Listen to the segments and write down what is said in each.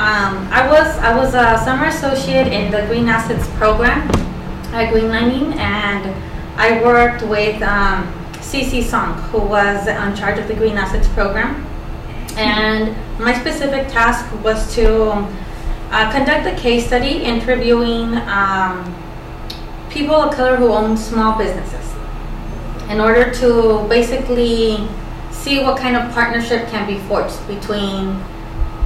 I was a summer associate in the Green Assets program at Greenlining, and I worked with CC Song, who was in charge of the Green Assets program. And my specific task was to conduct a case study interviewing people of color who own small businesses in order to basically see what kind of partnership can be forged between,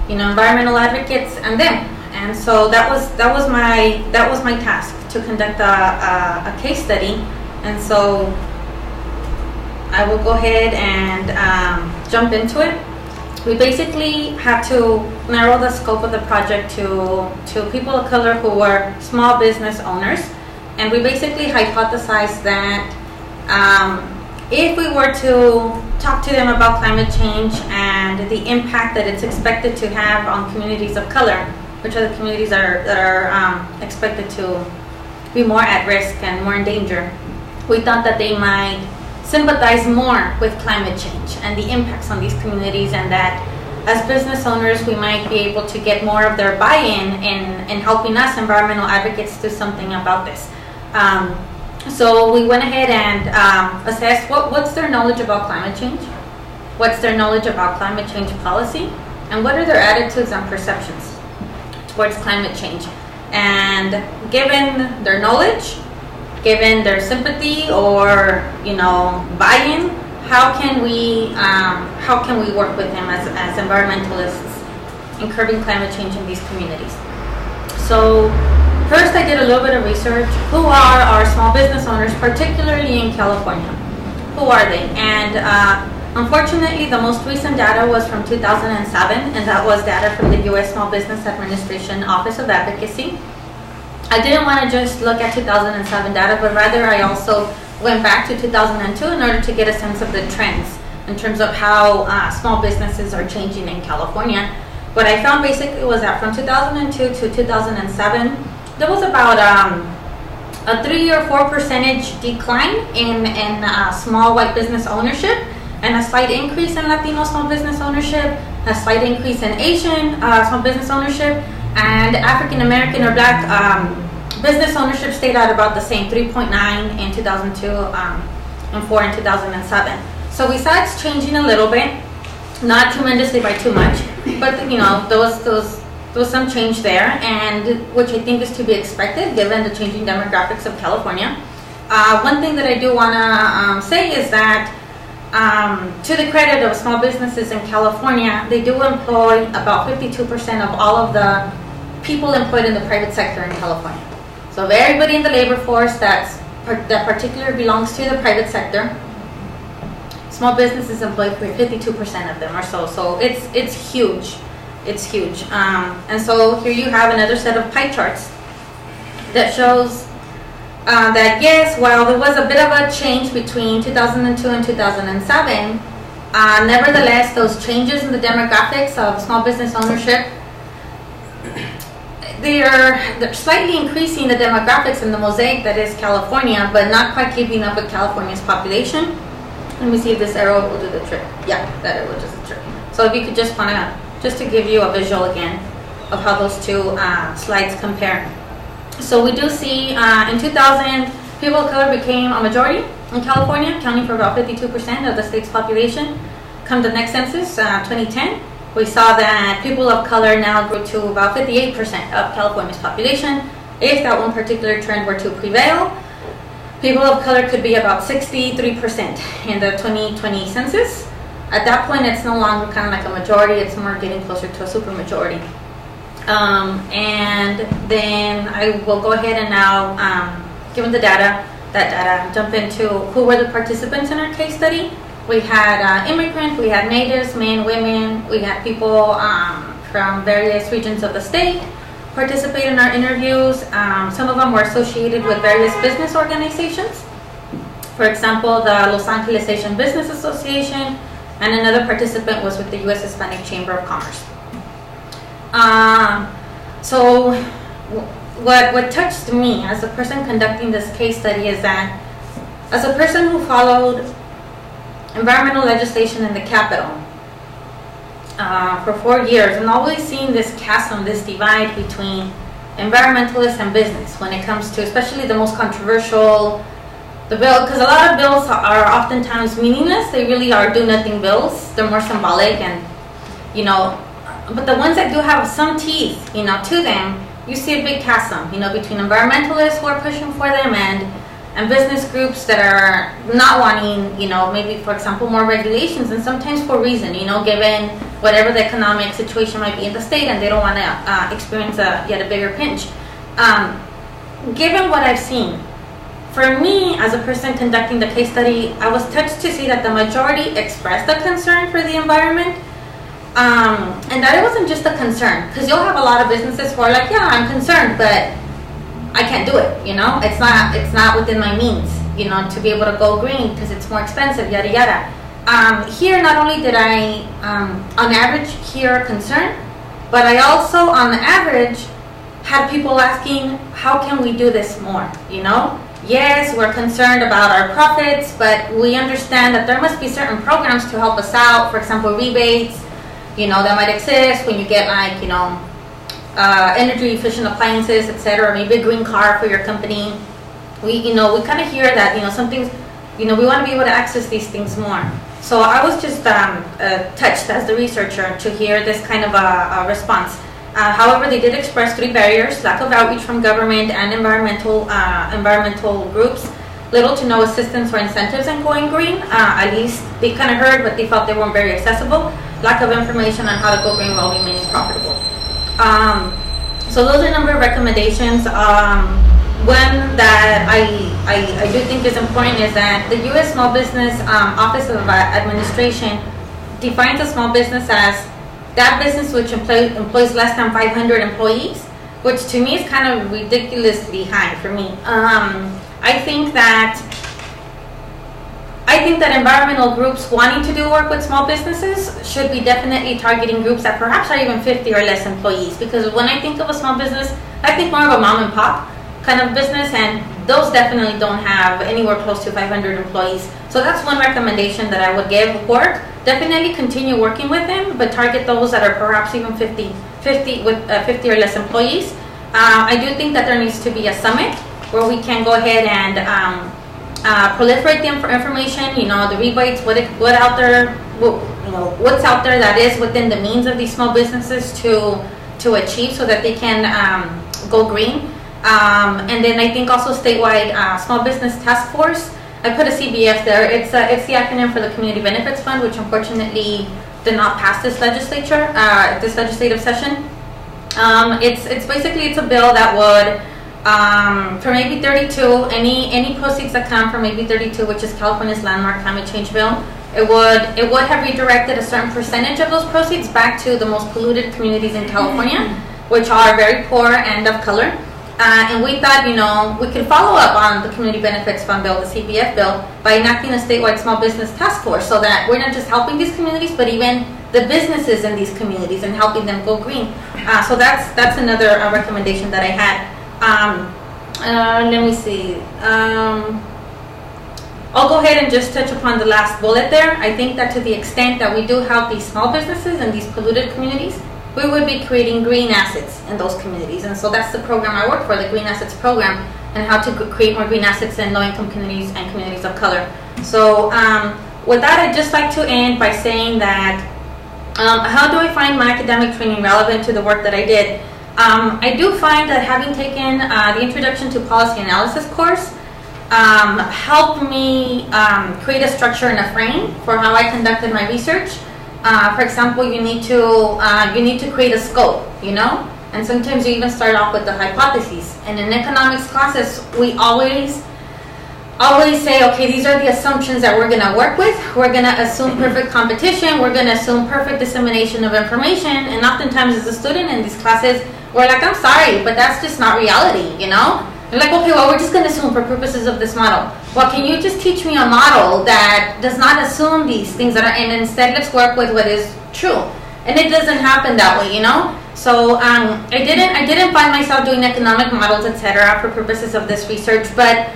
environmental advocates and them. And so that was my task, to conduct a case study. And so I will go ahead and jump into it. We basically had to narrow the scope of the project to people of color who were small business owners. And we basically hypothesized that if we were to talk to them about climate change and the impact that it's expected to have on communities of color, which are the communities that are expected to be more at risk and more in danger, we thought that they might sympathize more with climate change and the impacts on these communities, and that as business owners we might be able to get more of their buy-in in helping us environmental advocates do something about this. So we went ahead and assessed what's their knowledge about climate change, what's their knowledge about climate change policy, and what are their attitudes and perceptions towards climate change. And given their knowledge, given their sympathy or buy-in, how can we work with them as environmentalists in curbing climate change in these communities? So first, I did a little bit of research. Who are our small business owners, particularly in California? Who are they? And unfortunately, the most recent data was from 2007, and that was data from the U.S. Small Business Administration Office of Advocacy. I didn't want to just look at 2007 data, but rather I also went back to 2002 in order to get a sense of the trends in terms of how small businesses are changing in California. What I found basically was that from 2002 to 2007, there was about a 3 or 4% decline in small white business ownership, and a slight increase in Latino small business ownership, a slight increase in Asian small business ownership, and African American or Black business ownership stayed at about the same, 3.9 in 2002 and 4 in 2007. So we saw it's changing a little bit, not tremendously by too much, but there was some change there, and which I think is to be expected given the changing demographics of California. One thing that I do want to say is that to the credit of small businesses in California, they do employ about 52% of all of the people employed in the private sector in California. So of everybody in the labor force that particularly belongs to the private sector, small businesses employ 52% of them or so. So it's huge. It's huge. And so here you have another set of pie charts that shows that yes, while there was a bit of a change between 2002 and 2007, nevertheless, those changes in the demographics of small business ownership, they're slightly increasing the demographics in the mosaic that is California, but not quite keeping up with California's population. Let me see if this arrow will do the trick. Yeah, that arrow does the trick. So if you could just to give you a visual again of how those two slides compare. So we do see in 2000, people of color became a majority in California, accounting for about 52% of the state's population. Come the next census, 2010, we saw that people of color now grew to about 58% of California's population. If that one particular trend were to prevail, people of color could be about 63% in the 2020 census. At that point, it's no longer kind of like a majority, it's more getting closer to a supermajority. And then I will go ahead and now, given that data, jump into who were the participants in our case study. We had immigrants, we had natives, men, women, we had people from various regions of the state participate in our interviews. Some of them were associated with various business organizations. For example, the Los Angeles Asian Business Association, and another participant was with the U.S. Hispanic Chamber of Commerce. So what touched me as a person conducting this case study is that as a person who followed environmental legislation in the Capitol, for 4 years, and always seeing this chasm, this divide between environmentalists and business when it comes to especially the most controversial, the bill, because a lot of bills are oftentimes meaningless. They really are do-nothing bills. They're more symbolic, and but the ones that do have some teeth, to them, you see a big chasm, between environmentalists who are pushing for them and business groups that are not wanting, maybe, for example, more regulations, and sometimes for reason, given whatever the economic situation might be in the state, and they don't want to experience yet a bigger pinch. Given what I've seen, for me, as a person conducting the case study, I was touched to see that the majority expressed a concern for the environment, and that it wasn't just a concern, because you'll have a lot of businesses who are like, yeah, I'm concerned, but I can't do it, it's not within my means, to be able to go green because it's more expensive, yada yada. Here, not only did I, on average, hear concern, but I also, on the average, had people asking, how can we do this more, Yes, we're concerned about our profits, but we understand that there must be certain programs to help us out, for example, rebates, that might exist when you get energy efficient appliances, etc. Maybe a green car for your company. We kind of hear that some things, we want to be able to access these things more. So I was just touched as the researcher to hear this kind of a response. However, they did express 3 barriers: lack of outreach from government and environmental groups, little to no assistance or incentives in going green. At least they kind of heard, but they felt they weren't very accessible. Lack of information on how to go green while remaining profitable. So those are a number of recommendations. One that I do think is important is that the U.S. Small Business Office of Administration defines a small business as that business which employs less than 500 employees, which to me is kind of ridiculously high for me. I think that environmental groups wanting to do work with small businesses should be definitely targeting groups that perhaps are even 50 or less employees, because when I think of a small business, I think more of a mom and pop kind of business, and those definitely don't have anywhere close to 500 employees. So that's one recommendation that I would give. Work, definitely continue working with them, but target those that are perhaps even 50 with 50 or less employees. I do think that there needs to be a summit where we can go ahead and proliferate the information, the rebates, what's out there that is within the means of these small businesses to achieve, so that they can go green. And then I think also statewide small business task force. I put a CBF there. It's the acronym for the Community Benefits Fund, which unfortunately did not pass this legislature, this legislative session. It's basically a bill that would, for maybe 32, any proceeds that come from maybe 32, which is California's landmark climate change bill, it would have redirected a certain percentage of those proceeds back to the most polluted communities in California, which are very poor and of color. And we thought, we could follow up on the Community Benefits Fund bill, the CBF bill, by enacting a statewide small business task force, so that we're not just helping these communities, but even the businesses in these communities and helping them go green. So that's another recommendation that I had. Let me see. I'll go ahead and just touch upon the last bullet there. I think that to the extent that we do help these small businesses in these polluted communities, we would be creating green assets in those communities. And so that's the program I work for, the Green Assets Program, and how to create more green assets in low-income communities and communities of color. So with that, I'd just like to end by saying that how do I find my academic training relevant to the work that I did? I do find that having taken the Introduction to Policy Analysis course helped me create a structure and a frame for how I conducted my research. For example, you need to create a scope, and sometimes you even start off with the hypotheses. And in economics classes, we always say, okay, these are the assumptions that we're going to work with. We're going to assume perfect competition. We're going to assume perfect dissemination of information. And oftentimes as a student in these classes, we're like, I'm sorry, but that's just not reality, They're like, okay, well, we're just going to assume for purposes of this model. Well, can you just teach me a model that does not assume these things and instead let's work with what is true? And it doesn't happen that way, So I didn't find myself doing economic models, etc., for purposes of this research. But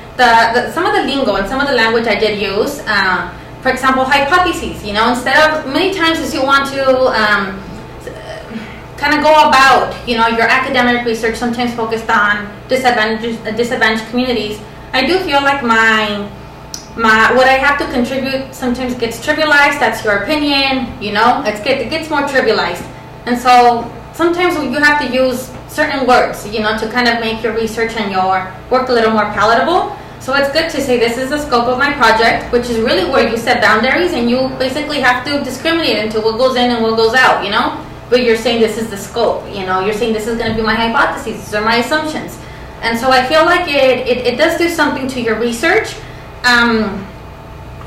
some of the lingo and some of the language I did use, for example, hypotheses. Instead of many times as you want to kind of go about, your academic research, sometimes focused on disadvantaged communities. I do feel like what I have to contribute sometimes gets trivialized. That's your opinion, it gets more trivialized. And so sometimes you have to use certain words, to kind of make your research and your work a little more palatable. So it's good to say this is the scope of my project, which is really where you set boundaries and you basically have to discriminate into what goes in and what goes out, But you're saying this is the scope, you're saying this is going to be my hypotheses, these are my assumptions. And so I feel like it does do something to your research.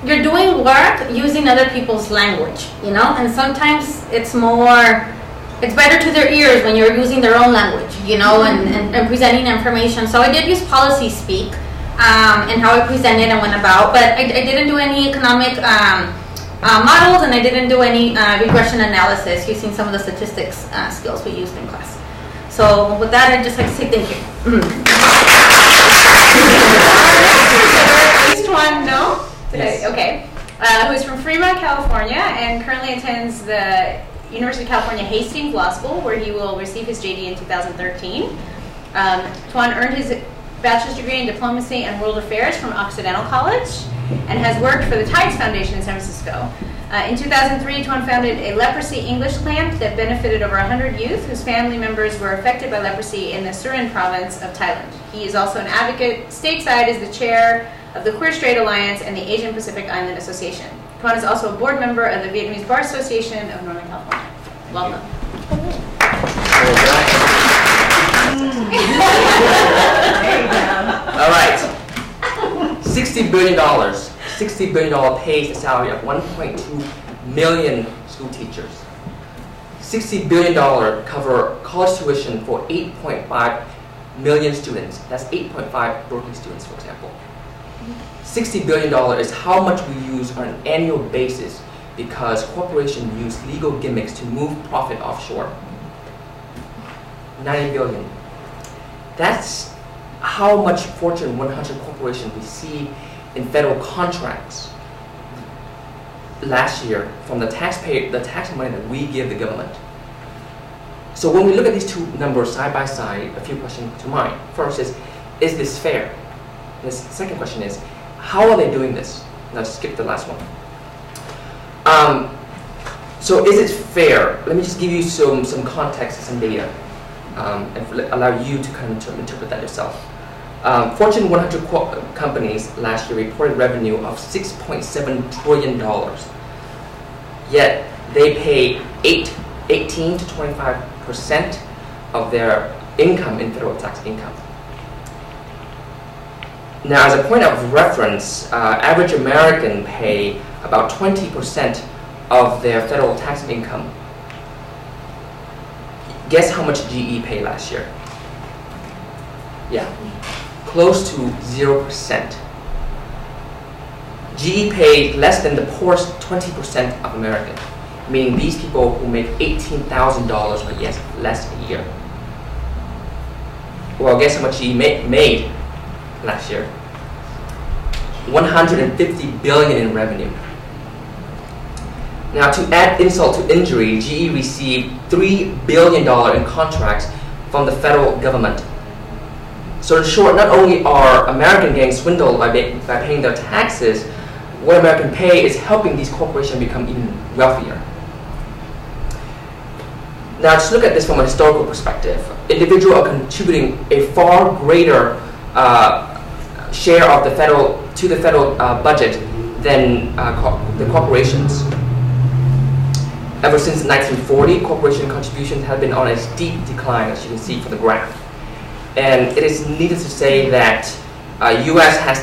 You're doing work using other people's language, and sometimes it's better to their ears when you're using their own language, and presenting information. So I did use policy speak and how I presented and went about, but I didn't do any economic models, and I didn't do any regression analysis using some of the statistics skills we used in class. So with that, I'd just like to say thank you. Is Tuan Ngo? Yes. Okay. Who is from Fremont, California, and currently attends the University of California Hastings Law School, where he will receive his JD in 2013. Tuan earned his bachelor's degree in diplomacy and world affairs from Occidental College, and has worked for the Tides Foundation in San Francisco. In 2003, Tuan founded a leprosy English camp that benefited over 100 youth whose family members were affected by leprosy in the Surin province of Thailand. He is also an advocate stateside as the chair of the Queer Straight Alliance and the Asian Pacific Island Association. Tuan is also a board member of the Vietnamese Bar Association of Northern California. Welcome. All right. $60 billion. $60 billion pays the salary of 1.2 million school teachers. $60 billion cover college tuition for 8.5 million students. That's 8.5 Berkeley students, for example. $60 billion is how much we use on an annual basis because corporations use legal gimmicks to move profit offshore. 90 billion. That's how much Fortune 100 corporations receive in federal contracts last year from the tax money that we give the government. So when we look at these two numbers side by side, a few questions to mind. First is this fair? And the second question is, how are they doing this? Now skip the last one. So is it fair? Let me just give you some context, some data, and allow you to kind of interpret that yourself. Fortune 100 companies last year reported revenue of $6.7 trillion. Yet they pay 18 to 25% of their income in federal tax income. Now, as a point of reference, average American pay about 20% of their federal tax income. Guess how much GE paid last year? Yeah, close to 0%. GE paid less than the poorest 20% of Americans, meaning these people who make $18,000 or less a year. Well, guess how much GE made last year? $150 billion in revenue. Now, to add insult to injury, GE received $3 billion in contracts from the federal government. So in short, not only are Americans getting swindled by paying their taxes, what American pay is helping these corporations become even wealthier. Now, just look at this from a historical perspective. Individuals are contributing a far greater share of the federal budget than the corporations. Ever since 1940, corporation contributions have been on a steep decline, as you can see from the graph. And it is needless to say that U.S. has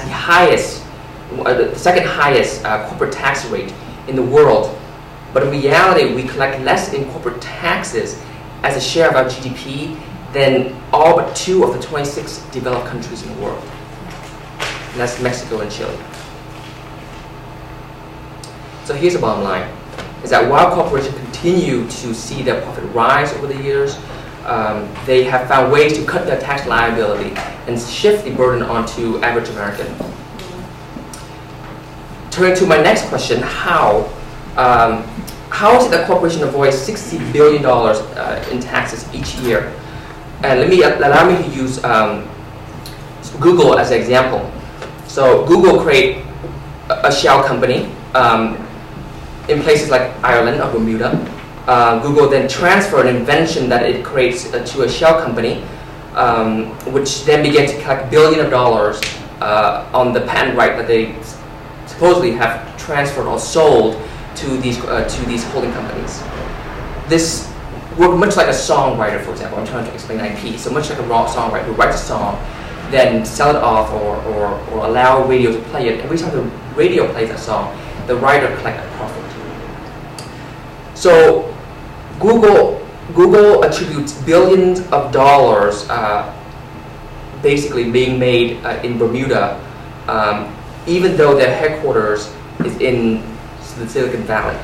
the second highest corporate tax rate in the world. But in reality, we collect less in corporate taxes as a share of our GDP than all but 2 of the 26 developed countries in the world. And that's Mexico and Chile. So here's the bottom line, is that while corporations continue to see their profit rise over the years, they have found ways to cut their tax liability and shift the burden onto average American. turning to my next question, how is it that corporation avoids $60 billion in taxes each year? And allow me to use Google as an example. So Google create a shell company in places like Ireland or Bermuda. Google then transfer an invention that it creates to a shell company, which then began to collect billions of dollars on the patent right that they supposedly have transferred or sold to these holding companies. This worked much like a songwriter, for example. I'm trying to explain IP. So much like a raw songwriter who writes a song, then sell it off or allow radio to play it. Every time the radio plays that song, the writer collects a profit. So Google attributes billions of dollars basically being made in Bermuda, even though their headquarters is in the Silicon Valley.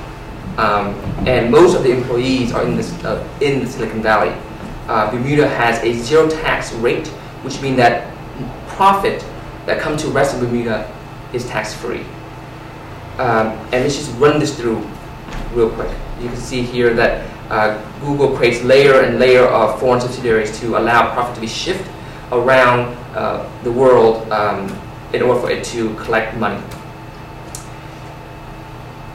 And most of the employees are in the Silicon Valley. Bermuda has a zero tax rate, which means that profit that comes to the rest of Bermuda is tax-free. And let's just run this through real quick. You can see here that Google creates layer and layer of foreign subsidiaries to allow profit to be shifted around the world in order for it to collect money.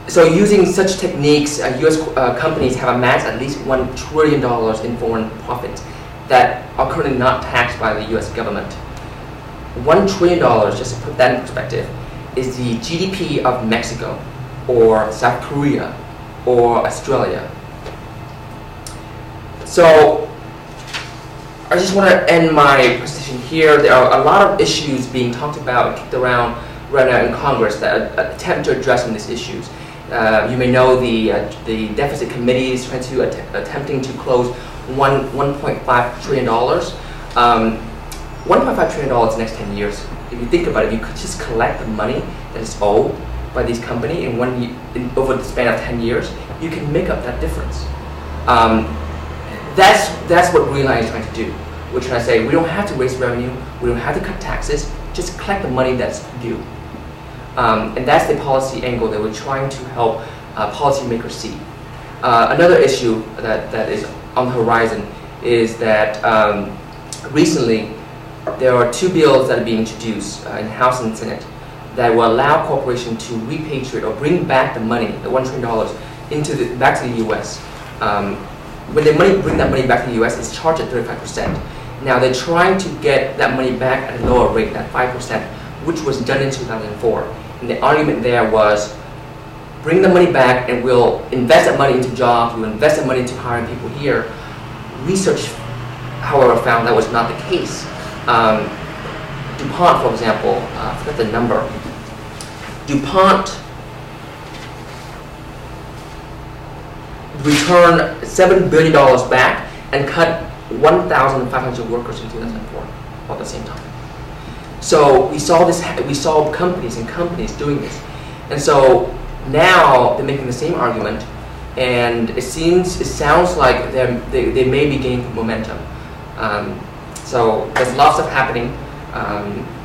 So using such techniques, U.S. Companies have amassed at least $1 trillion in foreign profits that are currently not taxed by the U.S. government. $1 trillion, just to put that in perspective, is the GDP of Mexico or South Korea or Australia. So I just want to end my presentation here. There are a lot of issues being talked about and kicked around right now in Congress that attempt to address these issues. You may know the deficit committee is attempting to close $1.5 trillion. $1.5 trillion in the next 10 years. If you think about it, if you could just collect the money that is owed by these companies over the span of 10 years, you can make up that difference. That's what Greenlining is trying to do. We're trying to say we don't have to raise revenue, we don't have to cut taxes, just collect the money that's due. And that's the policy angle that we're trying to help policymakers see. Another issue that is on the horizon is that recently there are two bills that are being introduced in House and Senate that will allow corporations to repatriate or bring back the money, the $1 trillion, back to the U.S. When they bring that money back to the U.S., it's charged at 35%. Now they're trying to get that money back at a lower rate, at 5%, which was done in 2004. And the argument there was, bring the money back and we'll invest that money into jobs, we'll invest that money into hiring people here. Research, however, found that was not the case. DuPont, for example, I forgot the number. DuPont returned $7 billion back and cut 1,500 workers in 2004 all at the same time. So we saw companies and companies doing this. And so now they're making the same argument, and it sounds like they may be gaining momentum. So there's lots of happening,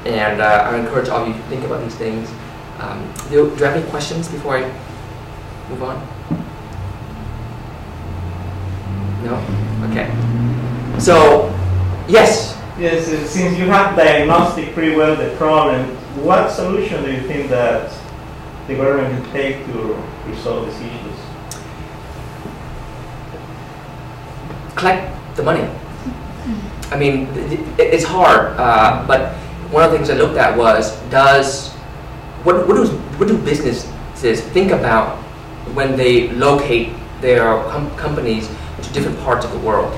and I encourage all of you to think about these things. Do you have any questions before I move on? No? Okay. So, yes? Yes, since you have diagnosed pretty well the problem, what solution do you think that the government can take to resolve these issues? Collect the money. I mean, it's hard, but one of the things I looked at was, what do businesses think about when they locate their companies to different parts of the world?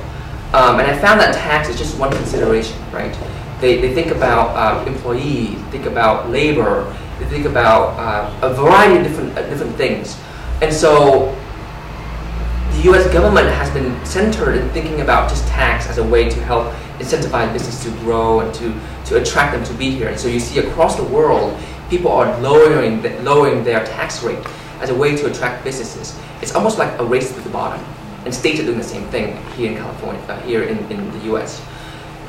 And I found that tax is just one consideration, right? They think about employees, think about labor, they think about a variety of different things. And so the U.S. government has been centered in thinking about just tax as a way to help incentivize business to grow and to attract them to be here. And so you see across the world, people are lowering their tax rate as a way to attract businesses. It's almost like a race to the bottom. And states are doing the same thing here in California, here in the U.S.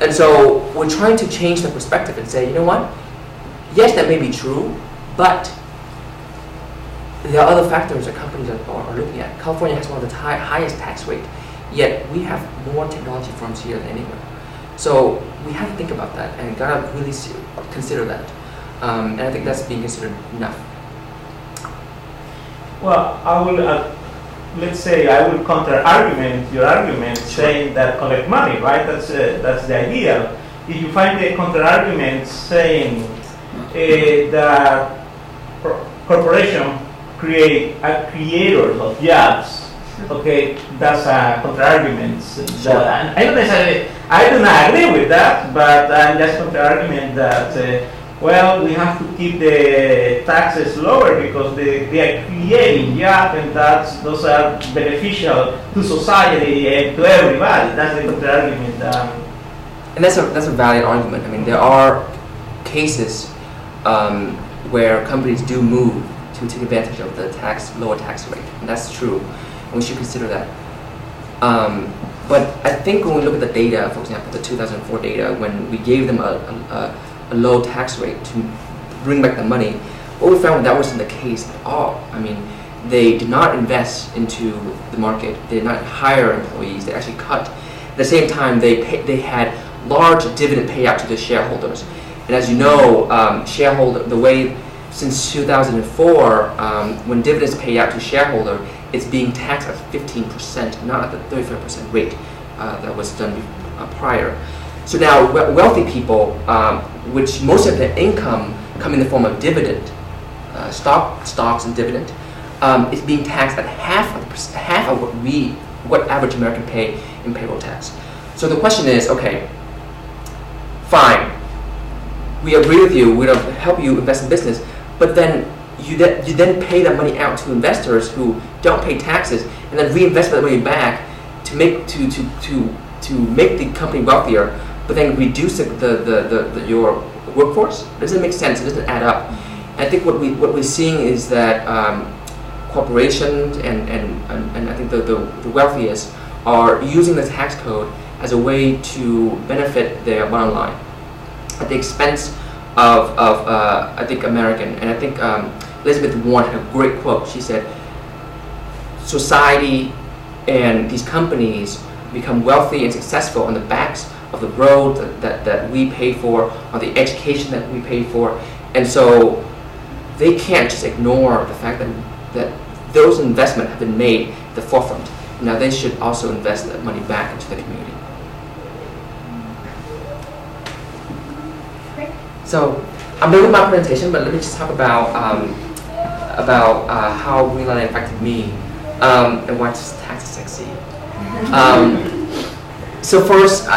And so we're trying to change the perspective and say, you know what? Yes, that may be true, but there are other factors that companies are looking at. California has one of the highest tax rate, yet we have more technology firms here than anywhere. So we have to think about that and gotta really consider that. And I think that's being considered enough. Well, I will, let's say I will counter-argument your argument saying that collect money, right? That's the idea. If you find a counter-argument saying that corporation creators of jobs, okay, that's a counter-argument. I do not agree with that, but I'm just counter-argument that well, we have to keep the taxes lower because they are creating jobs, and those are beneficial to society and to everybody. That's the counter-argument. And that's a valid argument. I mean, there are cases where companies do move to take advantage of the lower tax rate, and that's true, and we should consider that. But I think when we look at the data, for example, the 2004 data, when we gave them a low tax rate to bring back the money, what we found that wasn't the case at all. I mean, they did not invest into the market, they did not hire employees, they actually cut. At the same time, they had large dividend payout to the shareholders. And as you know, the way since 2004, when dividends pay out to shareholder, it's being taxed at 15%, not at the 35% rate that was done prior. So now wealthy people, which most of their income come in the form of dividend, stocks and dividend, is being taxed at half of what average American pay in payroll tax. So the question is, okay, fine, we agree with you, we'll help you invest in business, but then you then pay that money out to investors who don't pay taxes, and then reinvest that money back to make the company wealthier, but then reduce your workforce. It doesn't make sense. It doesn't add up. And I think what we're seeing is that corporations and I think the wealthiest are using the tax code as a way to benefit their bottom line at the expense of I think American. And I think Elizabeth Warren had a great quote. She said, "Society and these companies become wealthy and successful on the backs of the road that we pay for, or the education that we pay for," and so they can't just ignore the fact that those investments have been made at the forefront. Now they should also invest that money back into the community. So I'm done with my presentation, but let me just talk about how Greenlining affected me and why tax is sexy. So first,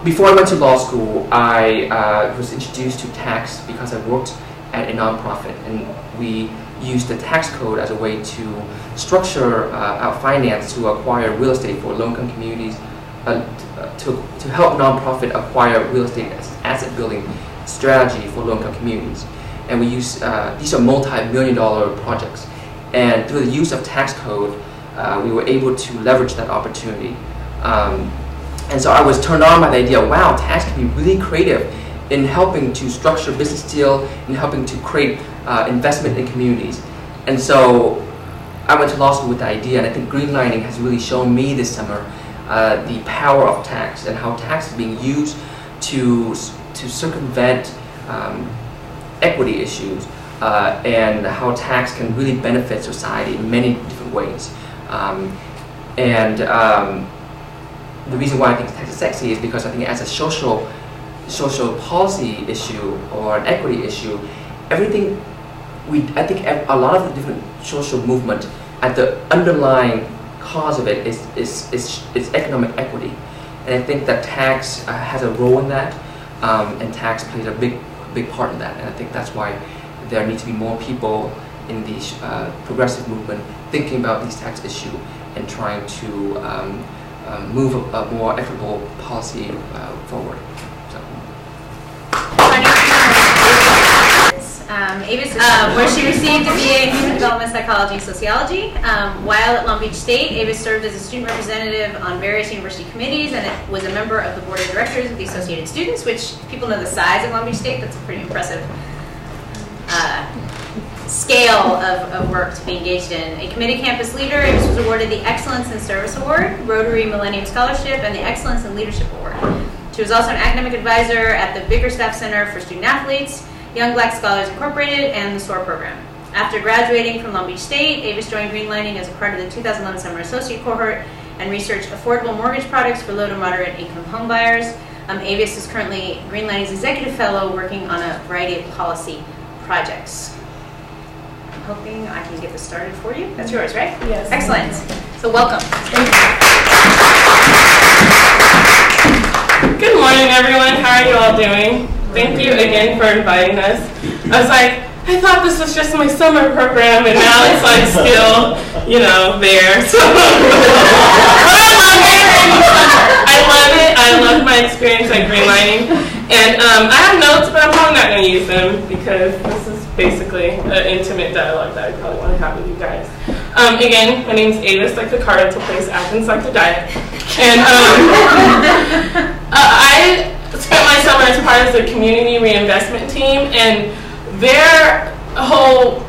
before I went to law school, I was introduced to tax because I worked at a nonprofit, and we used the tax code as a way to structure our finance to acquire real estate for low-income communities, to help nonprofit acquire real estate asset building strategy for low-income communities. And we use these are multi-million-dollar projects, and through the use of tax code, we were able to leverage that opportunity. And so I was turned on by the idea, wow, tax can be really creative in helping to structure business deal, in helping to create investment in communities. And so I went to law school with the idea, and I think Greenlining has really shown me this summer the power of tax and how tax is being used to circumvent equity issues and how tax can really benefit society in many different ways. The reason why I think tax is sexy is because I think as a social policy issue or an equity issue, I think a lot of the different social movement at the underlying cause of it is economic equity, and I think that tax has a role in that, and tax plays a big part in that, and I think that's why there need to be more people in the progressive movement thinking about these tax issues and trying to move a more equitable policy forward. So. Avis, where she received a BA in Human Development Psychology and Sociology. While at Long Beach State, Avis served as a student representative on various university committees and was a member of the board of directors of the Associated Students, which, if people know the size of Long Beach State, that's a pretty impressive scale of work to be engaged in. A committed campus leader, Avis was awarded the Excellence in Service Award, Rotary Millennium Scholarship, and the Excellence in Leadership Award. She was also an academic advisor at the Bickerstaff Center for Student Athletes, Young Black Scholars Incorporated, and the SOAR program. After graduating from Long Beach State, Avis joined Greenlining as a part of the 2011 Summer Associate Cohort and researched affordable mortgage products for low to moderate income homebuyers. Avis is currently Greenlining's executive fellow working on a variety of policy projects. I'm hoping I can get this started for you. That's yours, right? Yes. Excellent. So welcome. Good morning, everyone. How are you all doing? Thank you again for inviting us. I was like, I thought this was just my summer program, and now it's like still, there. So I love it. I love my experience at Greenlining. And I have notes, but I'm probably not going to use them because this is basically an intimate dialogue that I probably want to have with you guys. Again, my name is Avis, like the car rental place, Atkins, like the diet. And I spent my summer as part of the community reinvestment team, and their whole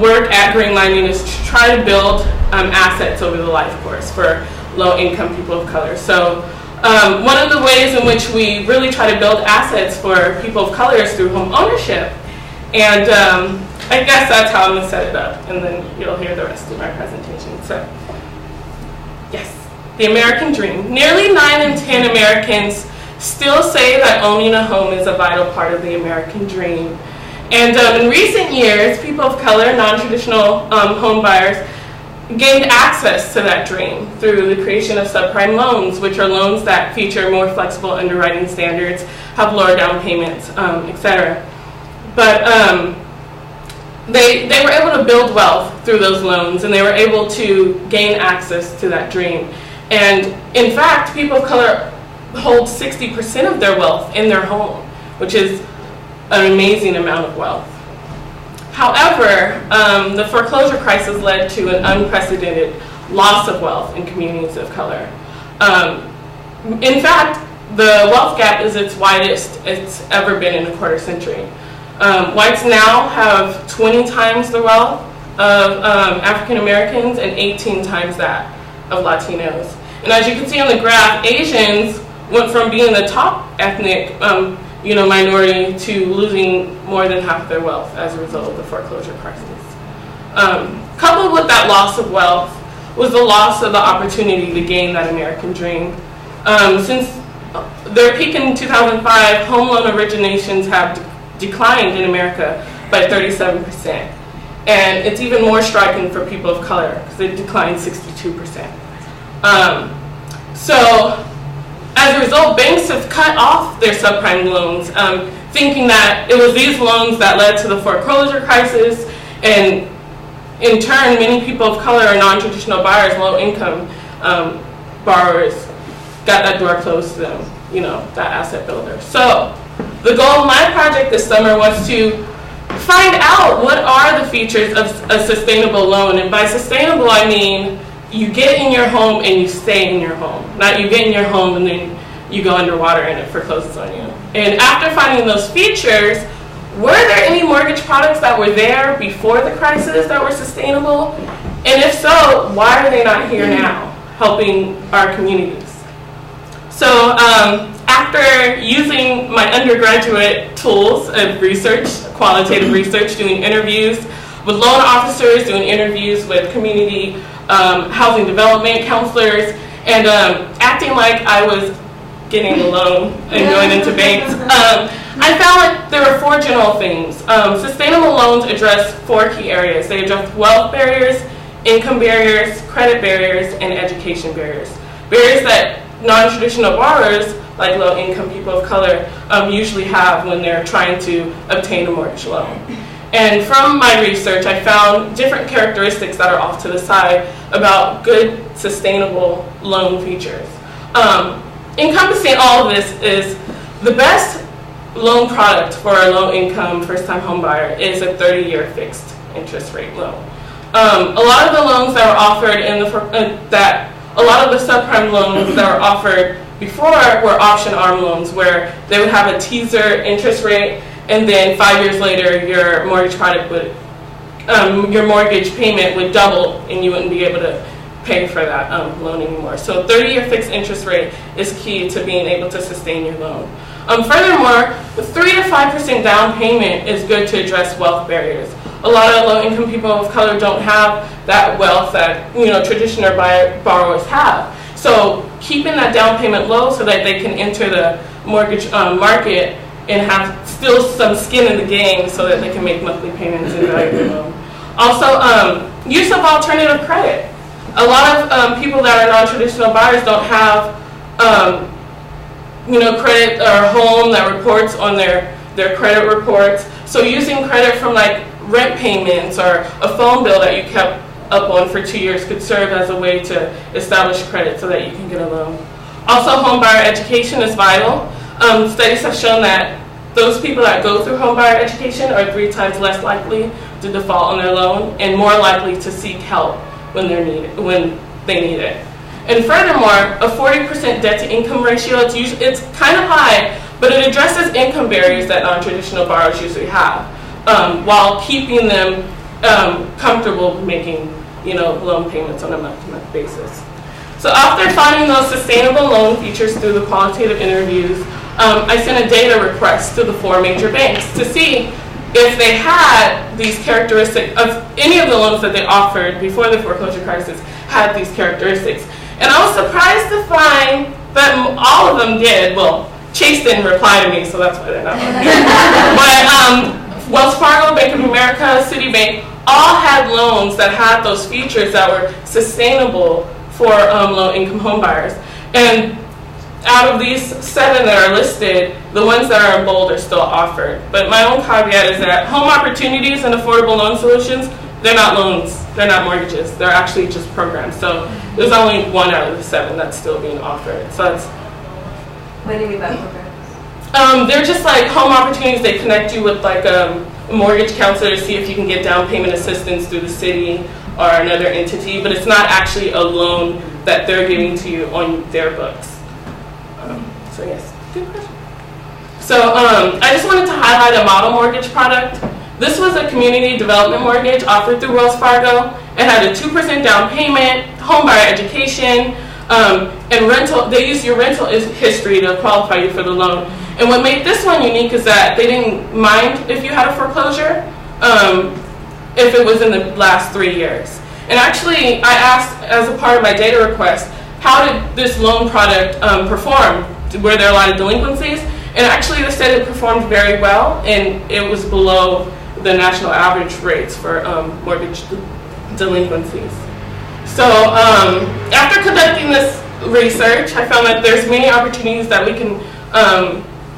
work at Greenlining is to try to build assets over the life course for low-income people of color. So one of the ways in which we really try to build assets for people of color is through home ownership. And I guess that's how I'm going to set it up, and then you'll hear the rest of my presentation. So, yes, the American dream. Nearly 9 in 10 Americans still say that owning a home is a vital part of the American dream. And in recent years, people of color, non-traditional home buyers, gained access to that dream through the creation of subprime loans, which are loans that feature more flexible underwriting standards, have lower down payments, etc. But they were able to build wealth through those loans, and they were able to gain access to that dream. And in fact, people of color hold 60% of their wealth in their home, which is an amazing amount of wealth. However, the foreclosure crisis led to an unprecedented loss of wealth in communities of color. In fact, the wealth gap is its widest it's ever been in a quarter century. Whites now have 20 times the wealth of African Americans and 18 times that of Latinos. And as you can see on the graph, Asians went from being the top ethnic minority to losing more than half their wealth as a result of the foreclosure crisis. Coupled with that loss of wealth was the loss of the opportunity to gain that American dream. Since their peak in 2005, home loan originations have declined in America by 37%. And it's even more striking for people of color because it declined 62%. So as a result, banks have cut off their subprime loans, thinking that it was these loans that led to the foreclosure crisis, and in turn, many people of color or non-traditional buyers, low-income borrowers, got that door closed to them, that asset builder. So the goal of my project this summer was to find out what are the features of a sustainable loan, and by sustainable I mean you get in your home and you stay in your home, not you get in your home and then you go underwater and it forecloses on you. And after finding those features, were there any mortgage products that were there before the crisis that were sustainable? And if so, why are they not here now, helping our communities? So after using my undergraduate tools of research, qualitative research, doing interviews with loan officers, doing interviews with community housing development counselors, and acting like I was getting a loan and going into banks, I found like there were 4 general themes. Sustainable loans address 4 key areas. They address wealth barriers, income barriers, credit barriers, and education barriers. Barriers that non-traditional borrowers, like low-income people of color, usually have when they're trying to obtain a mortgage loan. And from my research, I found different characteristics that are off to the side about good, sustainable loan features. Encompassing all of this is the best loan product for a low-income, first-time home buyer is a 30-year fixed interest rate loan. A lot of the loans that were offered in a lot of the subprime loans that were offered before were option arm loans, where they would have a teaser interest rate, and then 5 years later, your mortgage product would your mortgage payment would double and you wouldn't be able to pay for that loan anymore. So 30-year fixed interest rate is key to being able to sustain your loan. Furthermore, the 3 to 5% down payment is good to address wealth barriers. A lot of low-income people of color don't have that wealth that traditional borrowers have. So keeping that down payment low so that they can enter the mortgage market and have still some skin in the game so that they can make monthly payments and value their loan. Also, use of alternative credit. A lot of people that are non-traditional buyers don't have credit or home that reports on their credit reports. So using credit from like rent payments or a phone bill that you kept up on for 2 years could serve as a way to establish credit so that you can get a loan. Also, home buyer education is vital. Studies have shown that those people that go through home buyer education are 3 times less likely to default on their loan and more likely to seek help when they need it. And furthermore, a 40% debt to income ratio, it's kind of high, but it addresses income barriers that non-traditional borrowers usually have, while keeping them comfortable making loan payments on a month-to-month basis. So after finding those sustainable loan features through the qualitative interviews, I sent a data request to the 4 major banks to see if they had these characteristics of any of the loans that they offered before the foreclosure crisis had these characteristics. And I was surprised to find that all of them did. Well, Chase didn't reply to me, so that's why they're not on here. But Wells Fargo, Bank of America, Citibank, all had loans that had those features that were sustainable for low-income home buyers. And out of these 7 that are listed, the ones that are in bold are still offered. But my own caveat is that home opportunities and affordable loan solutions, they're not loans, they're not mortgages, they're actually just programs. So there's only 1 out of the 7 that's still being offered. So that's. What do you mean by programs? They're just like home opportunities. They connect you with like a mortgage counselor to see if you can get down payment assistance through the city or another entity, but it's not actually a loan that they're giving to you on their books. So yes, good question. So I just wanted to highlight a model mortgage product. This was a community development mortgage offered through Wells Fargo. It had a 2% down payment, home buyer education, and rental. They used your rental history to qualify you for the loan. And what made this one unique is that they didn't mind if you had a foreclosure, if it was in the last 3 years. And actually, I asked as a part of my data request, how did this loan product perform? Were there a lot of delinquencies? And actually, they said it performed very well, and it was below the national average rates for mortgage delinquencies. So after conducting this research, I found that there's many opportunities that we can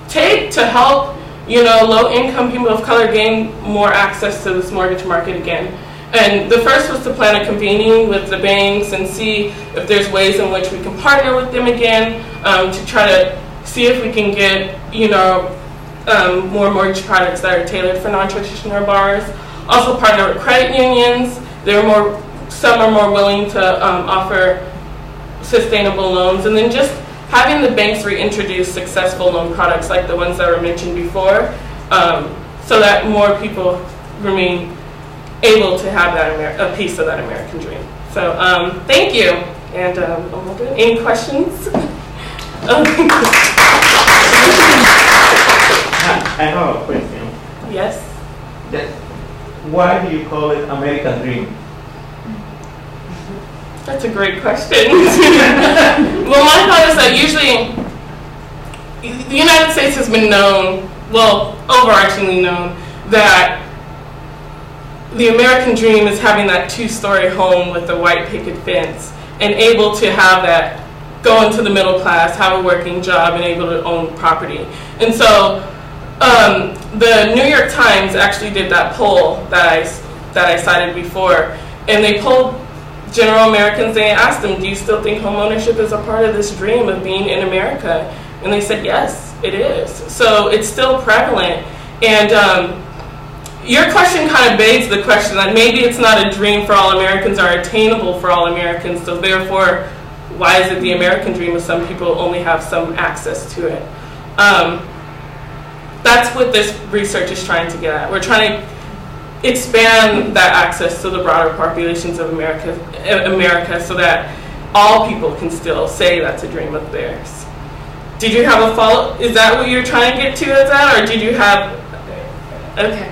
take to help low-income people of color gain more access to this mortgage market again. And the first was to plan a convening with the banks and see if there's ways in which we can partner with them again to try to see if we can get more mortgage products that are tailored for non-traditional borrowers. Also partner with credit unions. Some are more willing to offer sustainable loans, and then just having the banks reintroduce successful loan products like the ones that were mentioned before, so that more people remain able to have a piece of that American dream. So thank you, and any questions? I have a question. Yes. Why do you call it American Dream? That's a great question. Well, my thought is that usually the United States has been known, overarchingly known, that the American dream is having that 2-story home with a white picket fence and able to have that go into the middle class, have a working job, and able to own property. And so the New York Times actually did that poll that I cited before, and they polled general Americans. They asked them, do you still think home ownership is a part of this dream of being in America? And they said, yes, it is. So it's still prevalent. And your question kind of begs the question that maybe it's not a dream for all Americans or attainable for all Americans, so therefore, why is it the American dream if some people only have some access to it? That's what this research is trying to get at. We're trying to expand that access to the broader populations of America so that all people can still say that's a dream of theirs. Did you have a follow? Is that what you're trying to get to as that, or did you have? Okay.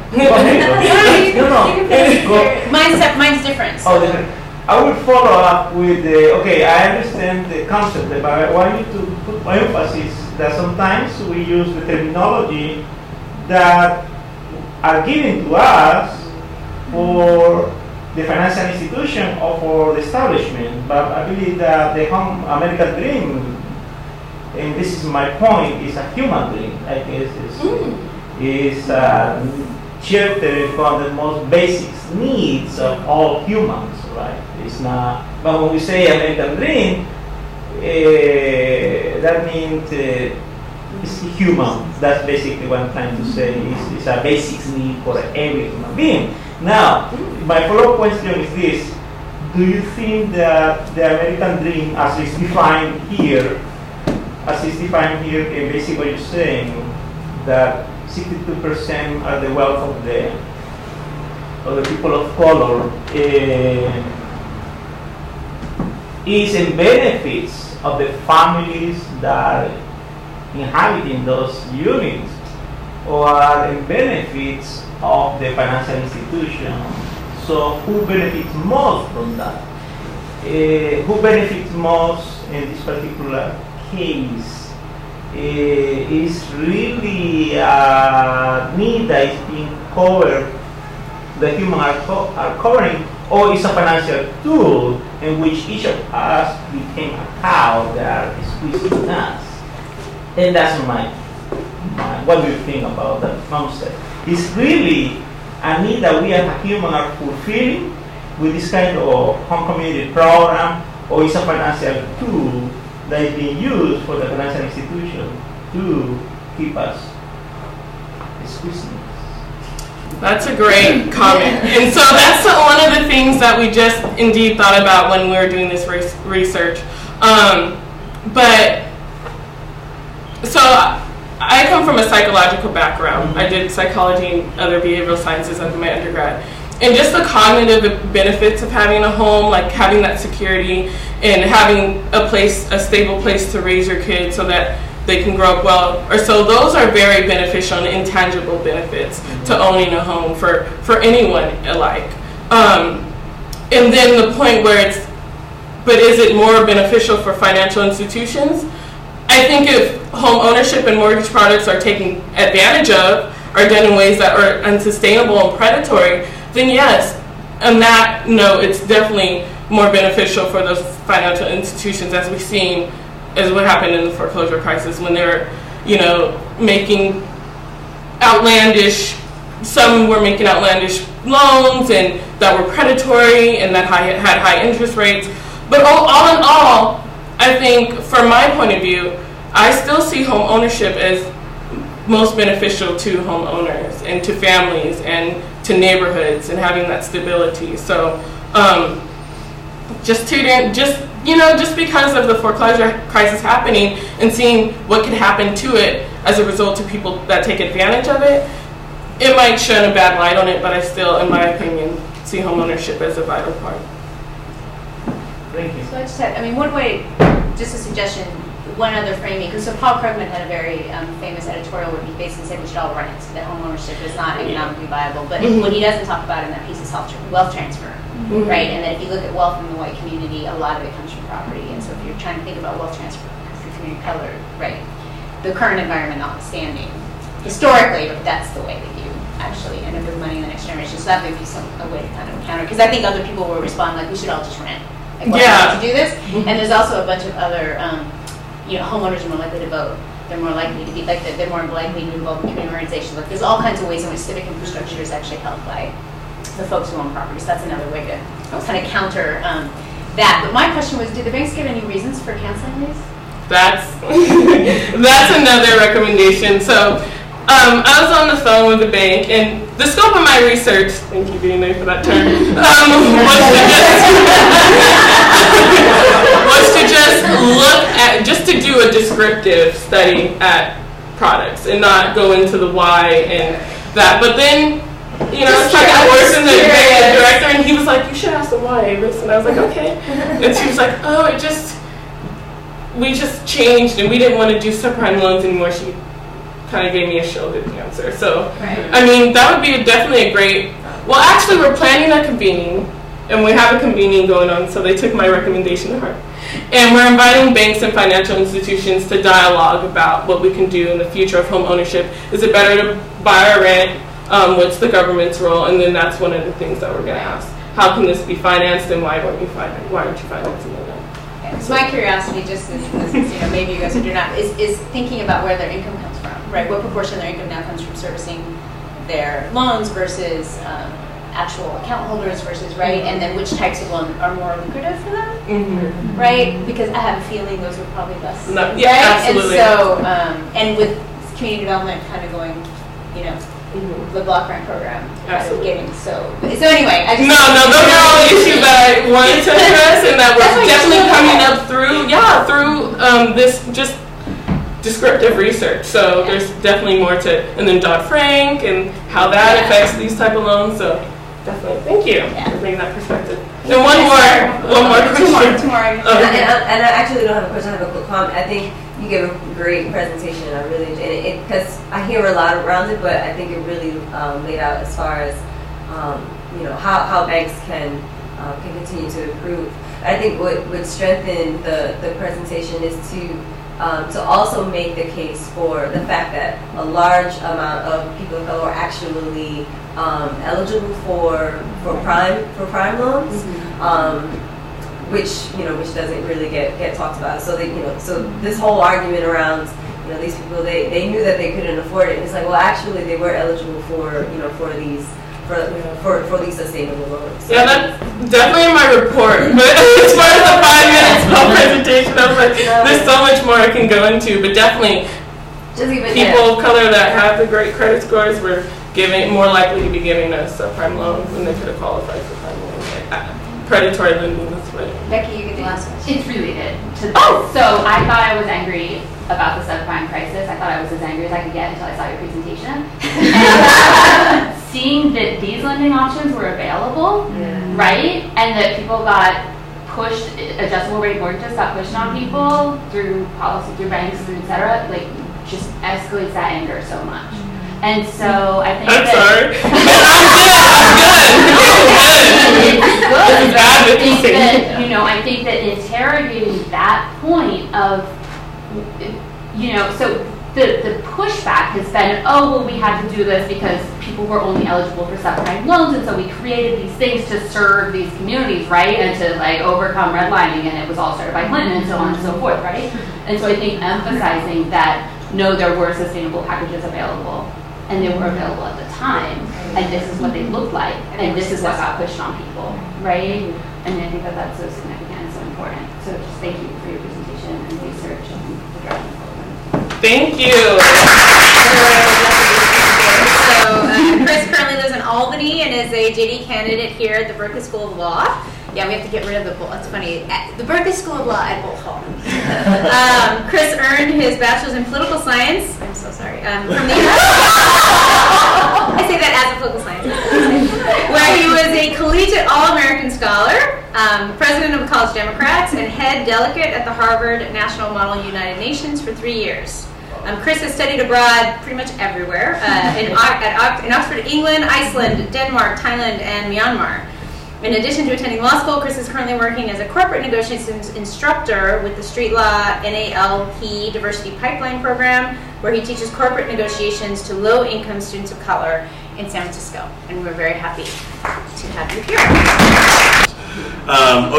Mine's different. So. Oh, different. I would follow up with the, okay, I understand the concept, but I want you to put my emphasis that sometimes we use the terminology that are given to us for the financial institution or for the establishment. But I believe that the American dream, and this is my point, is a human dream. I guess is sheltered from the most basic needs of all humans, right? It's not. But when we say American dream, that means it's human. That's basically what I'm trying to say. It's a basic need for every human being. Now, my follow-up question is this: do you think that the American dream, as it's defined here, and basically what you're saying, that 62% are the wealth of the people of color, is in benefits of the families that inhabiting those units, or are in benefits of the financial institution? So who benefits most from that? Who benefits most in this particular case is really a need that is being covered, the human are covering, or is a financial tool in which each of us became a cow that are squeezing us. And that's my what do you think about that concept? It's really a need that we as a human are fulfilling with this kind of home community program, or is a financial tool that is being used for the financial institution to keep us squeezing. That's a great comment. And so that's one of the things that we just indeed thought about when we were doing this research. But so I come from a psychological background. I did psychology and other behavioral sciences under my undergrad. And just the cognitive benefits of having a home, like having that security and having a stable place to raise your kids so that they can grow up well, or so those are very beneficial and intangible benefits to owning a home for anyone alike. And then the point where but is it more beneficial for financial institutions? I think if home ownership and mortgage products are taken advantage of, are done in ways that are unsustainable and predatory, then yes, on that note, it's definitely more beneficial for those financial institutions, as we've seen, as what happened in the foreclosure crisis when they're, making some were making outlandish loans and that were predatory and that had high interest rates. But all in all, I think from my point of view, I still see home ownership as most beneficial to homeowners and to families and to neighborhoods and having that stability. So just because of the foreclosure crisis happening and seeing what could happen to it as a result of people that take advantage of it, it might shine a bad light on it, but I still, in my opinion, see homeownership as a vital part. Thank you. So I just had, one way, just a suggestion, one other framing, because so Paul Krugman had a very famous editorial where he basically said we should all rent, that home ownership is not economically viable. But what he doesn't talk about in that piece is wealth transfer, right? And that if you look at wealth in the white community, a lot of it comes from property. And so if you're trying to think about wealth transfer for community color, right, the current environment notwithstanding, historically, but that's the way that you actually end up with money in the next generation. So that may be a way to kind of counter, because I think other people will respond like, we should all just rent. Like, why not to do this? And there's also a bunch of other, homeowners are more likely to vote. They're more likely to be they're more likely to be involved in community organizations. Like, there's all kinds of ways in which civic infrastructure is actually held by the folks who own properties. That's another way to kind of counter that. But my question was, did the banks give any reasons for canceling these? That's another recommendation. So I was on the phone with the bank, and the scope of my research, thank you, Vianey, for that term, was to just look at, just to do a descriptive study at products and not go into the why and that. But then you know, talking to worse than the executive director, and he was like, you should ask them why, Avis. And I was like, okay. And she was like, oh, we just changed, and we didn't want to do subprime loans anymore. She kind of gave me a shielded answer. So, I mean, that would be definitely a great, well, actually, we're planning a convening, and we have a convening going on, so they took my recommendation to heart. And we're inviting banks and financial institutions to dialogue about what we can do in the future of home ownership. Is it better to buy or rent? What's the government's role? And then that's one of the things that we're going to ask. How can this be financed, and why aren't you financing it? So my curiosity, just is, you know, maybe you guys are not, is thinking about where their income comes from, right? What proportion of their income now comes from servicing their loans versus actual account holders versus, right? And then which types of loans are more lucrative for them, right? Because I have a feeling those are probably less. No, yeah, absolutely. And so, and with community development kind of going, you know, the block grant program getting so anyway, I just those are all issues that I wanted to address, and that we're definitely coming up through this just descriptive research. So there's definitely more to, and then Dodd-Frank and how that affects these type of loans. So definitely, thank you for bringing that perspective. And one more question. Two more. And I actually don't have a question. I have a quick comment. I think you gave a great presentation. I really enjoyed it because I hear a lot around it, but I think it really laid out as far as you know, how banks can continue to improve. I think what would strengthen the presentation is to also make the case for the fact that a large amount of people of color are actually eligible for prime loans. Which doesn't really get talked about. So so this whole argument around, you know, these people, they knew that they couldn't afford it. And it's like, well, actually they were eligible for these sustainable loans. So, yeah, that's definitely in my report. But as far as the 5 minutes of presentation, I was like, there's so much more I can go into. But definitely, people of color that have the great credit scores were more likely to be giving us subprime loans when they could have qualified for prime loans. Predatory lending, that's right. Becky, you get the last question. It's related to this. So I thought I was angry about the subprime crisis. I thought I was as angry as I could get until I saw your presentation. And seeing that these lending options were available, right? And that people got pushed, adjustable rate mortgages got pushed on people through policy, through banks, through et cetera, like just escalates that anger so much. And so I think I'm sorry. It's good. I think that interrogating that point of, so the pushback has been, oh, well, we had to do this because people were only eligible for subprime loans, and so we created these things to serve these communities, right, and to overcome redlining, and it was all started by Clinton, and so on and so forth, right? And so I think emphasizing that, no, there were sustainable packages available, and they were available at the time, and this is what they looked like, and this is what got pushed on people, right? And I think that that's so significant and so important. So just thank you for your presentation and research and the driving forward. Thank you. So Chris currently lives in Albany and is a JD candidate here at the Berkeley School of Law. Yeah, we have to get rid of the bull. That's funny. At the Berkeley School of Law at Bull Hall. Chris earned his bachelor's in political science. I'm so sorry. From the I say that as a political scientist, where he was a collegiate All-American scholar, president of the College Democrats, and head delegate at the Harvard National Model United Nations for 3 years. Chris has studied abroad pretty much everywhere, in Oxford, England, Iceland, Denmark, Thailand, and Myanmar. In addition to attending law school, Chris is currently working as a corporate negotiations instructor with the Street Law NALP Diversity Pipeline Program, where he teaches corporate negotiations to low-income students of color in San Francisco. And we're very happy to have you here.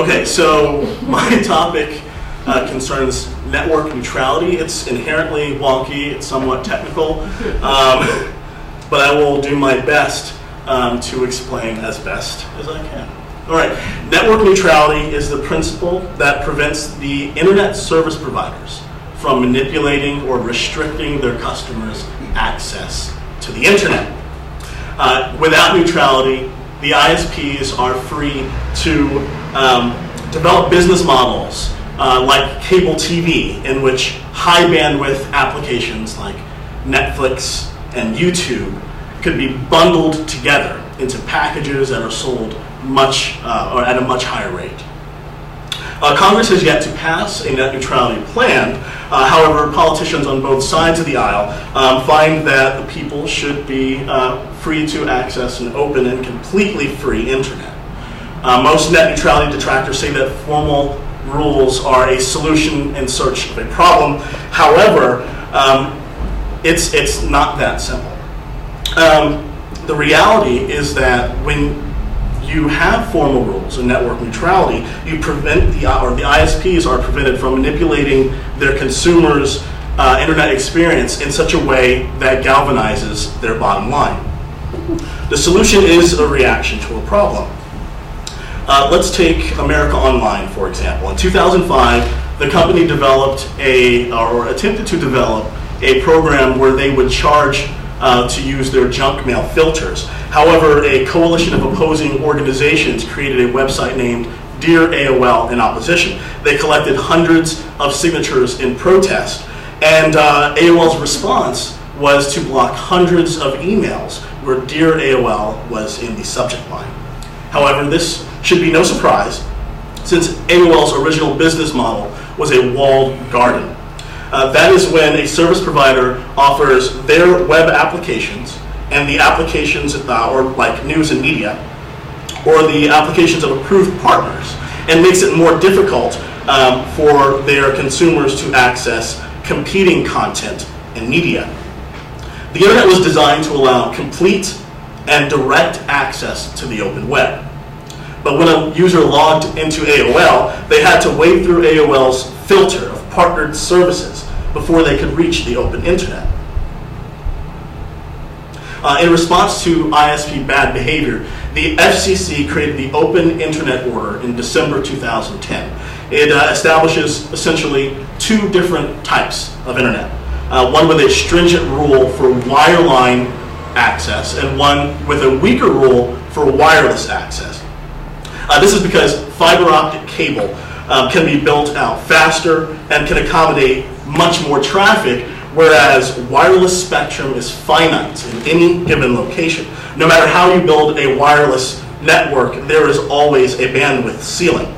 Okay, so my topic concerns network neutrality. It's inherently wonky, it's somewhat technical, but I will do my best to explain as best as I can. All right, network neutrality is the principle that prevents the internet service providers from manipulating or restricting their customers' access to the internet. Without neutrality, the ISPs are free to develop business models like cable TV, in which high bandwidth applications like Netflix and YouTube could be bundled together into packages that are sold or at a much higher rate. Congress has yet to pass a net neutrality plan. However, politicians on both sides of the aisle find that the people should be free to access an open and completely free internet. Most net neutrality detractors say that formal rules are a solution in search of a problem. However, it's not that simple. The reality is that when you have formal rules and network neutrality, you prevent the ISPs are prevented from manipulating their consumers' internet experience in such a way that galvanizes their bottom line. The solution is a reaction to a problem. Let's take America Online, for example. In 2005, the company developed attempted to develop a program where they would charge to use their junk mail filters. However, a coalition of opposing organizations created a website named Dear AOL in opposition. They collected hundreds of signatures in protest, and AOL's response was to block hundreds of emails where Dear AOL was in the subject line. However, this should be no surprise, since AOL's original business model was a walled garden. That is when a service provider offers their web applications and the applications, or like news and media, or the applications of approved partners, and makes it more difficult for their consumers to access competing content and media. The internet was designed to allow complete and direct access to the open web. But when a user logged into AOL, they had to wade through AOL's filter of partnered services before they could reach the open internet. In response to ISP bad behavior, the FCC created the Open Internet Order in December 2010. It establishes essentially two different types of internet. One with a stringent rule for wireline access and one with a weaker rule for wireless access. This is because fiber optic cable can be built out faster and can accommodate much more traffic, whereas wireless spectrum is finite in any given location. No matter how you build a wireless network, there is always a bandwidth ceiling.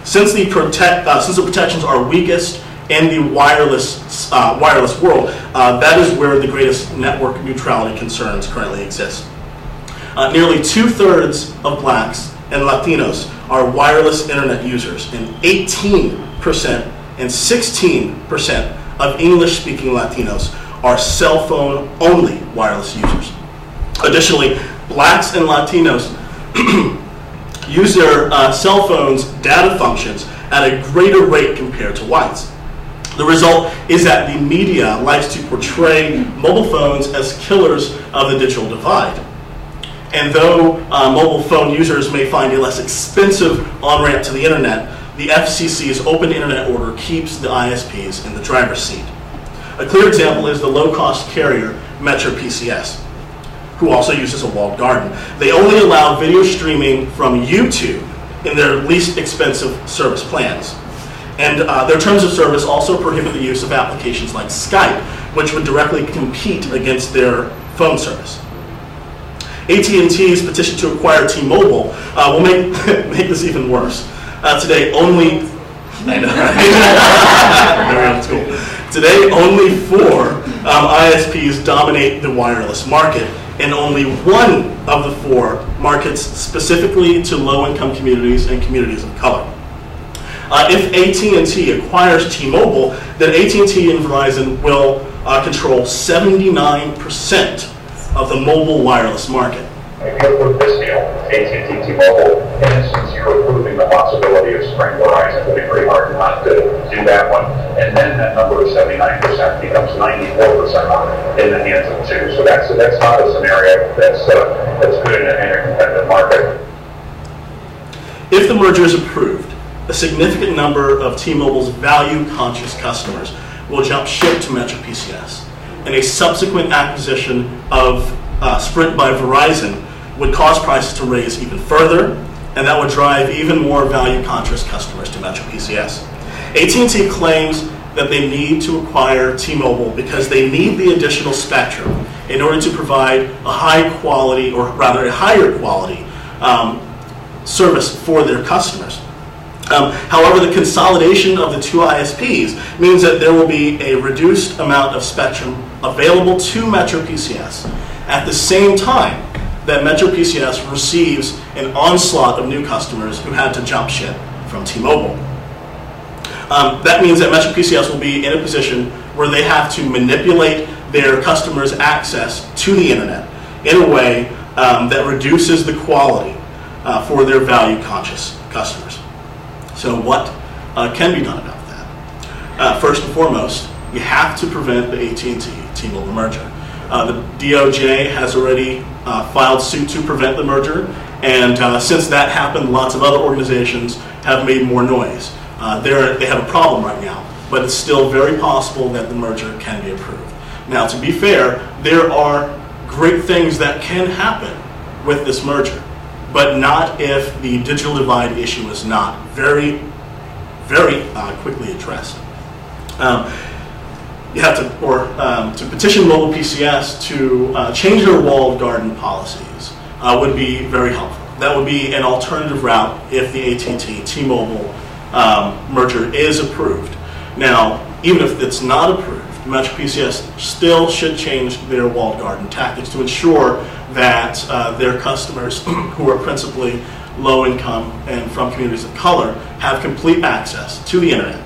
Since the protections are weakest in the wireless world, that is where the greatest network neutrality concerns currently exist. Nearly 2/3 of blacks and Latinos are wireless internet users, and 18% and 16% of English-speaking Latinos are cell phone-only wireless users. Additionally, blacks and Latinos use their cell phones' data functions at a greater rate compared to whites. The result is that the media likes to portray mobile phones as killers of the digital divide. And though mobile phone users may find a less expensive on-ramp to the internet, the FCC's Open Internet Order keeps the ISPs in the driver's seat. A clear example is the low-cost carrier Metro PCS, who also uses a walled garden. They only allow video streaming from YouTube in their least expensive service plans. And their terms of service also prohibit the use of applications like Skype, which would directly compete against their phone service. AT&T's petition to acquire T-Mobile will make this even worse. Today, only Today, only 4 ISPs dominate the wireless market, and only one of the 4 markets specifically to low-income communities and communities of color. If AT&T acquires T-Mobile, then AT&T and Verizon will control 79% of the mobile wireless market. If you approve this deal, AT&T T-Mobile, in essence, you're approving the possibility of Sprint Verizon. It would be pretty hard not to do that one. And then that number of 79% becomes 94% in the hands of 2. So that's not a scenario that's good in a competitive market. If the merger is approved, a significant number of T-Mobile's value-conscious customers will jump ship to Metro PCS, and a subsequent acquisition of Sprint by Verizon would cause prices to raise even further, and that would drive even more value-conscious customers to Metro PCS. AT&T claims that they need to acquire T-Mobile because they need the additional spectrum in order to provide a high quality, or rather a higher quality, service for their customers. However, the consolidation of the two ISPs means that there will be a reduced amount of spectrum available to Metro PCS at the same time that Metro PCS receives an onslaught of new customers who had to jump ship from T-Mobile. That means that Metro PCS will be in a position where they have to manipulate their customers' access to the internet in a way that reduces the quality for their value-conscious customers. So what can be done about that? First and foremost, you have to prevent the AT&T T-Mobile merger. The DOJ has already filed suit to prevent the merger, and since that happened, lots of other organizations have made more noise. They have a problem right now, but it's still very possible that the merger can be approved. Now, to be fair, there are great things that can happen with this merger, but not if the digital divide issue is not very, very quickly addressed. You have to petition mobile PCS to change their walled garden policies would be very helpful. That would be an alternative route if the AT&T T-Mobile merger is approved. Now, even if it's not approved, Metro PCS still should change their walled garden tactics to ensure that their customers, who are principally low income and from communities of color, have complete access to the internet.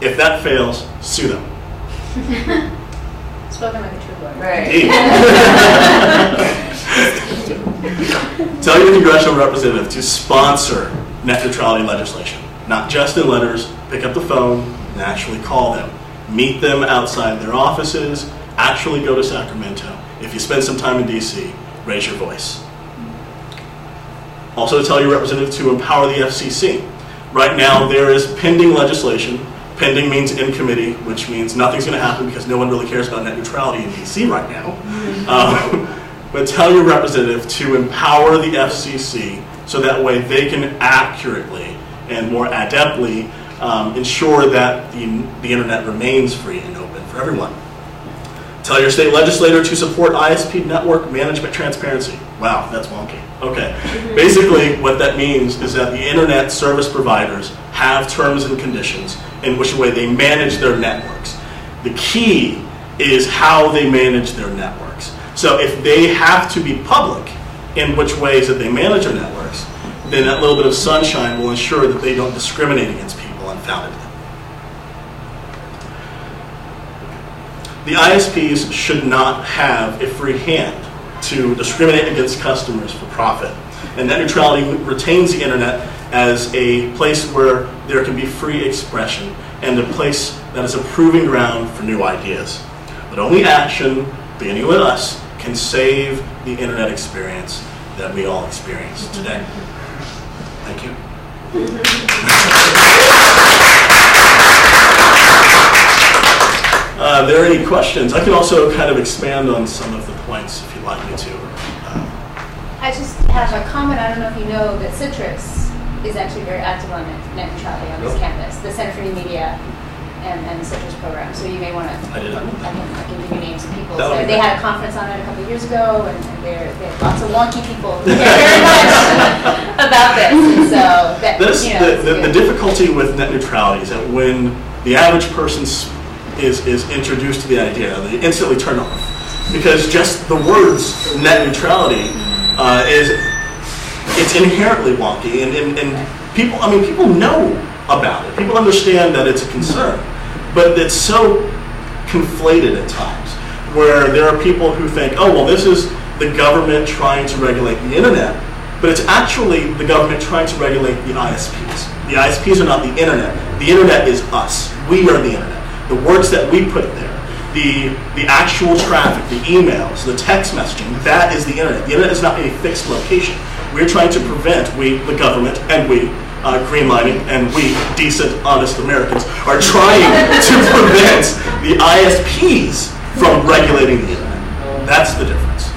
If that fails, sue them. Spoken like a true lawyer. Right. Tell your congressional representative to sponsor net neutrality legislation. Not just in letters, pick up the phone and actually call them. Meet them outside their offices, actually go to Sacramento. If you spend some time in DC, raise your voice. Also tell your representative to empower the FCC. Right now there is pending legislation. Pending means in committee, which means nothing's going to happen because no one really cares about net neutrality in DC right now. But tell your representative to empower the FCC so that way they can accurately and more adeptly ensure that the internet remains free and open for everyone. Tell your state legislator to support ISP network management transparency. Wow, that's wonky. Okay. Basically, what that means is that the internet service providers have terms and conditions in which way they manage their networks. The key is how they manage their networks. So if they have to be public in which ways that they manage their networks, then that little bit of sunshine will ensure that they don't discriminate against people unfoundedly. The ISPs should not have a free hand to discriminate against customers for profit. And net neutrality retains the internet as a place where there can be free expression and a place that is a proving ground for new ideas. But only action, beginning with us, can save the internet experience that we all experience today. Thank you. Are there any questions? I can also kind of expand on some of the points if you'd like me to. I just have a comment. I don't know if you know that Citrus is actually very active on net neutrality on this campus, the Center for New Media and the Citrus program. So you may want to, I can give you names of people. So they had a conference on it a couple of years ago, and there are lots of wonky people who care very much about this. And so that, the difficulty with net neutrality is that when the average person is introduced to the idea, they instantly turn off. Because just the words net neutrality it's inherently wonky, and people know about it. People understand that it's a concern, but it's so conflated at times, where there are people who think, oh, well, this is the government trying to regulate the internet, but it's actually the government trying to regulate the ISPs. The ISPs are not the internet. The internet is us. We are the internet. The words that we put there, the actual traffic, the emails, the text messaging, that is the internet. The internet is not a fixed location. We're trying to prevent, we, the government, and we, Greenlining, and we, decent, honest Americans, are trying to prevent the ISPs from regulating the internet. That's the difference.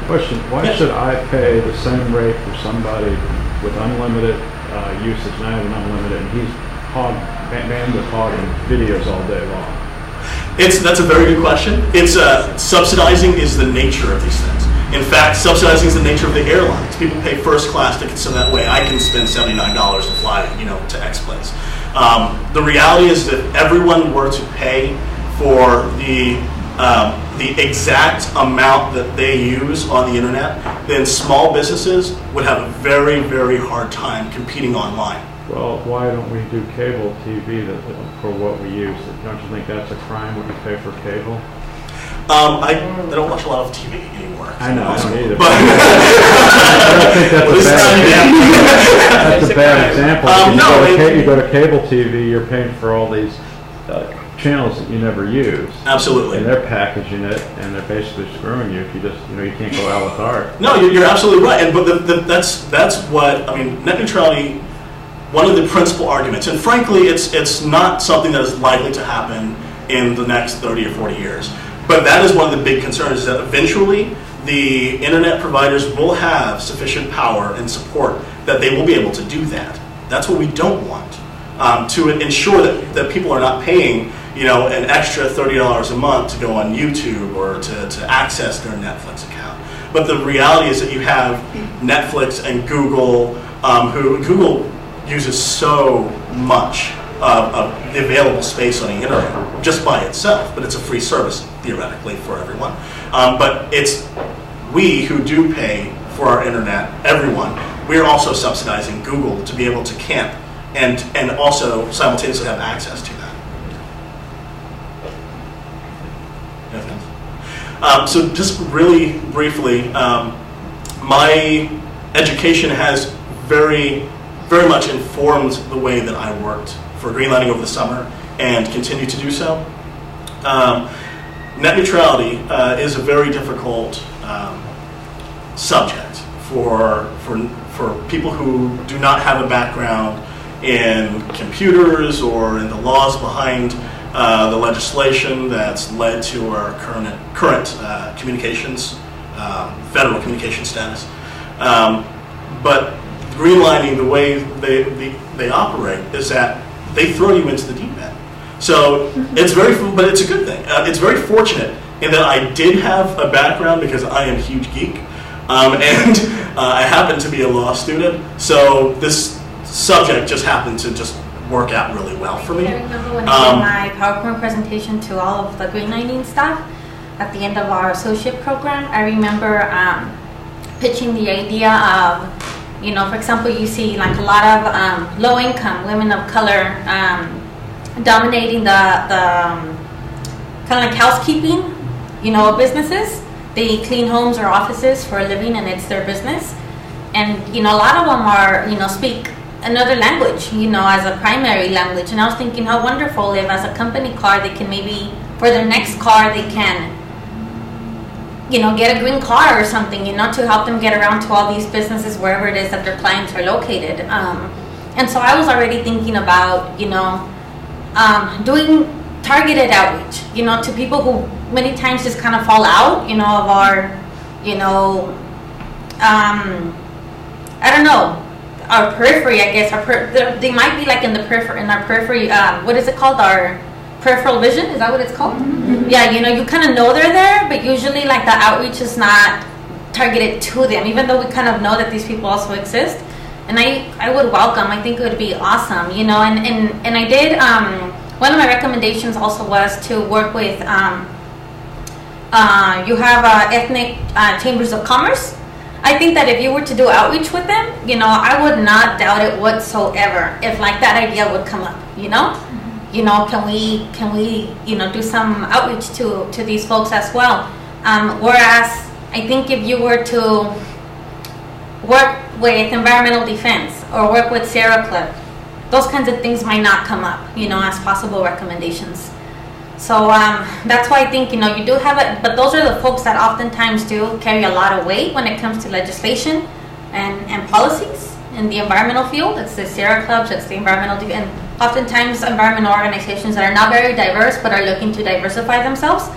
Question, why should I pay the same rate for somebody with unlimited usage, and I have an unlimited, and he's bandwidth hogging videos all day long? That's a very good question. It's subsidizing is the nature of these things. In fact, subsidizing is the nature of the airlines. People pay first class tickets so that way I can spend $79 to fly, to X place. The reality is that if everyone were to pay for the exact amount that they use on the internet, then small businesses would have a very, very hard time competing online. Well, why don't we do cable TV for what we use? Don't you think that's a crime when you pay for cable? I don't watch a lot of TV anymore. I know, I don't either. But I don't think that's a bad example. You go to cable TV, you're paying for all these channels that you never use. Absolutely. And they're packaging it, and they're basically screwing you if you just, you can't go a la carte. No, you're absolutely right. But that's what, net neutrality, one of the principal arguments, and frankly, it's not something that is likely to happen in the next 30 or 40 years. But that is one of the big concerns, is that eventually the internet providers will have sufficient power and support that they will be able to do that. That's what we don't want. To ensure that people are not paying, an extra $30 a month to go on YouTube or to access their Netflix account. But the reality is that you have Netflix and Google, Google uses so much of the available space on the internet just by itself, but it's a free service theoretically for everyone. But it's we who do pay for our internet, everyone, we are also subsidizing Google to be able to camp and also simultaneously have access to that. So just really briefly, my education has very, very much informed the way that I worked for Greenlining over the summer and continue to do so. Net neutrality is a very difficult subject for people who do not have a background in computers or in the laws behind the legislation that's led to our current communications, federal communication status. But Greenlining, the way they operate is that they throw you into the deep end. So but it's a good thing. It's very fortunate in that I did have a background because I am a huge geek, and I happen to be a law student. So this subject just happened to just work out really well for me. I remember when I did my PowerPoint presentation to all of the Greenlining staff at the end of our associate program. I remember pitching the idea of, for example, you see like a lot of low-income women of color dominating the kind of like housekeeping, businesses. They clean homes or offices for a living, and it's their business. And a lot of them are, speak another language, as a primary language. And I was thinking how wonderful if, as a company car, they can maybe for their next car they can, get a green car or something, to help them get around to all these businesses wherever it is that their clients are located. And so I was already thinking about, doing targeted outreach, to people who many times just kind of fall out, of our, I don't know, our periphery, I guess. They might be like in our periphery, what is it called? Our peripheral vision, is that what it's called? Mm-hmm. Yeah, you kind of know they're there, but usually like the outreach is not targeted to them, even though we kind of know that these people also exist. And I would welcome, I think it would be awesome, and I did, one of my recommendations also was to work with, you have ethnic chambers of commerce. I think that if you were to do outreach with them, I would not doubt it whatsoever if like that idea would come up, can we do some outreach to these folks as well. Whereas I think if you were to work with environmental defense or work with Sierra Club, those kinds of things might not come up, as possible recommendations. So that's why I think, you do have it, but those are the folks that oftentimes do carry a lot of weight when it comes to legislation and policies in the environmental field. It's the Sierra Clubs, it's the environmental, and oftentimes environmental organizations that are not very diverse but are looking to diversify themselves,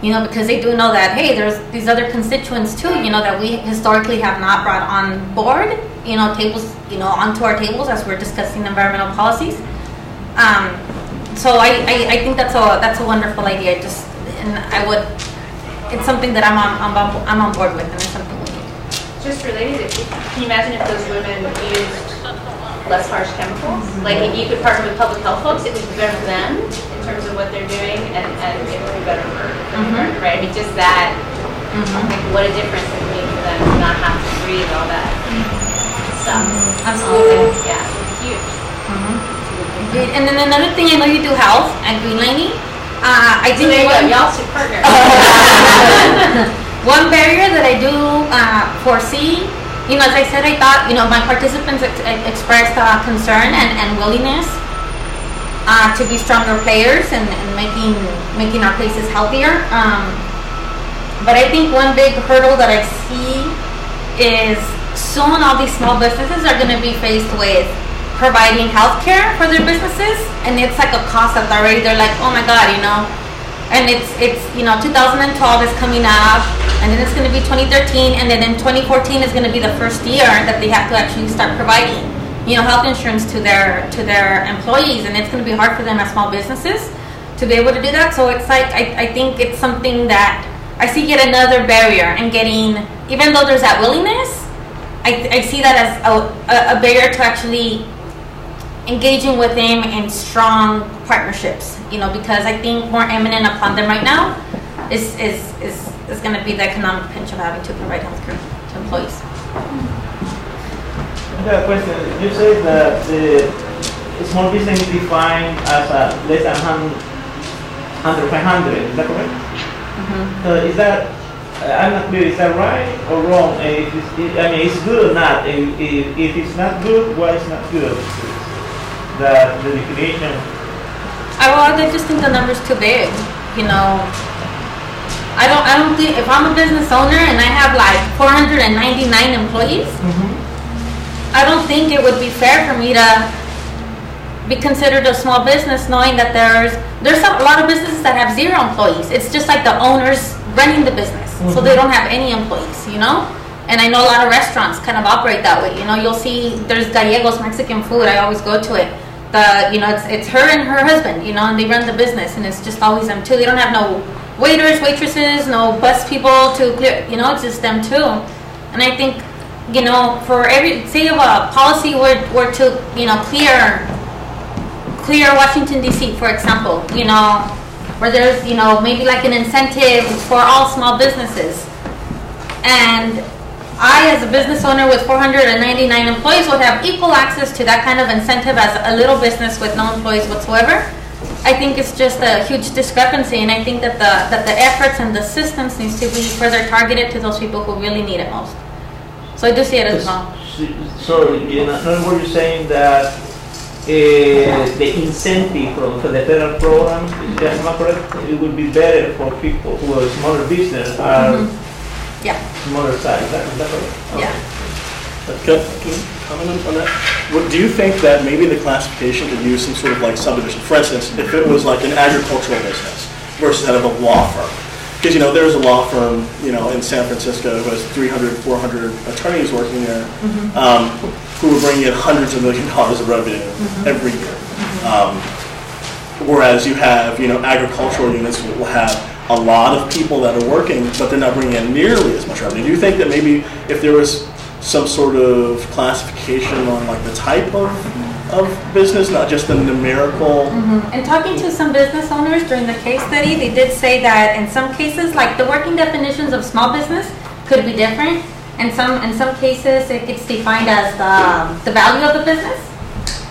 because they do know that, hey, there's these other constituents too, that we historically have not brought on board, tables, onto our tables as we're discussing environmental policies. So I think that's a wonderful idea. It's something that I'm on board with, and it's something we need. Just related, can you imagine if those women used less harsh chemicals? Like if you could partner with public health folks, it would be better for them in terms of what they're doing, and it would be better for the environment, right? I mean, just that, like what a difference it would make for them to not have to breathe all that stuff. Absolutely. Yeah, it's huge. And then another thing, I know you do health and greenlining. I So think there you go, y'all should partner. one barrier that I do foresee, as I said, I thought, my participants expressed concern and willingness to be stronger players and making our places healthier. But I think one big hurdle that I see is soon all these small businesses are going to be faced with providing healthcare for their businesses, and it's like a cost that already they're like, oh my god, and it's 2012 is coming up, and then it's going to be 2013, and then in 2014 is going to be the first year that they have to actually start providing health insurance to their employees, and it's going to be hard for them as small businesses to be able to do that. So it's like I think it's something that I see yet another barrier in getting, even though there's that willingness, I see that as a barrier to actually engaging with them in strong partnerships, because I think more eminent upon them right now is going to be the economic pinch of having to provide healthcare to employees. I have a question. You say that the small business is defined as less than 100, 500, is that correct? Is that, I'm not clear, is that right or wrong? It's good or not? If it's not good, why it's not good? The definition. I just think the number's too big. I don't think, if I'm a business owner and I have like 499 employees, I don't think it would be fair for me to be considered a small business, knowing that there's a lot of businesses that have 0 employees. It's just like the owners running the business, so they don't have any employees, And I know a lot of restaurants kind of operate that way. You'll see there's Gallegos Mexican food. I always go to it. It's her and her husband, and they run the business, and it's just always them two. They don't have no waiters, waitresses, no bus people to clear. It's just them two. And I think, for say if a policy were to, clear Washington D.C., for example, where there's, maybe like an incentive for all small businesses, and I, as a business owner with 499 employees, would have equal access to that kind of incentive as a little business with no employees whatsoever. I think it's just a huge discrepancy, and I think that the efforts and the systems needs to be further targeted to those people who really need it most. So I do see it as well. So, in other words, you're saying that the incentive for the federal program, if I'm not correct, it would be better for people who are smaller business smaller size. Is that correct? Yeah. Can you comment on that? Do you think that maybe the classification could use some sort of like subdivision? For instance, if it was like an agricultural business versus that of a law firm. Because, there's a law firm, in San Francisco who has 300, 400 attorneys working there who are bringing in hundreds of millions of dollars of revenue every year. Whereas you have, agricultural units will have a lot of people that are working, but they're not bringing in nearly as much revenue. Do you think that maybe if there was some sort of classification on like the type of business, not just the numerical? And talking to some business owners during the case study, they did say that in some cases, like the working definitions of small business could be different. In some cases, it gets defined as the value of the business,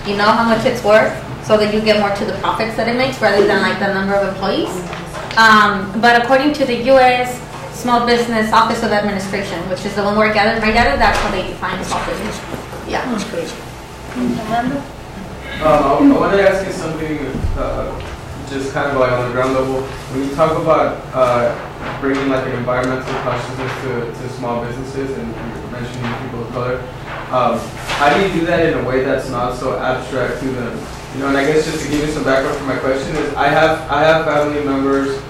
how much it's worth, so that you get more to the profits that it makes rather than like the number of employees. But according to the U.S. Small Business Office of Administration, which is the one we're gathered right out of, that's how they define small business. Yeah. That's crazy. I want to ask you something, just kind of like on the ground level. When you talk about bringing like an environmental consciousness to small businesses, and you're mentioning people of color, how do you do that in a way that's not so abstract to them? And I guess just to give you some background for my question is, I have family members.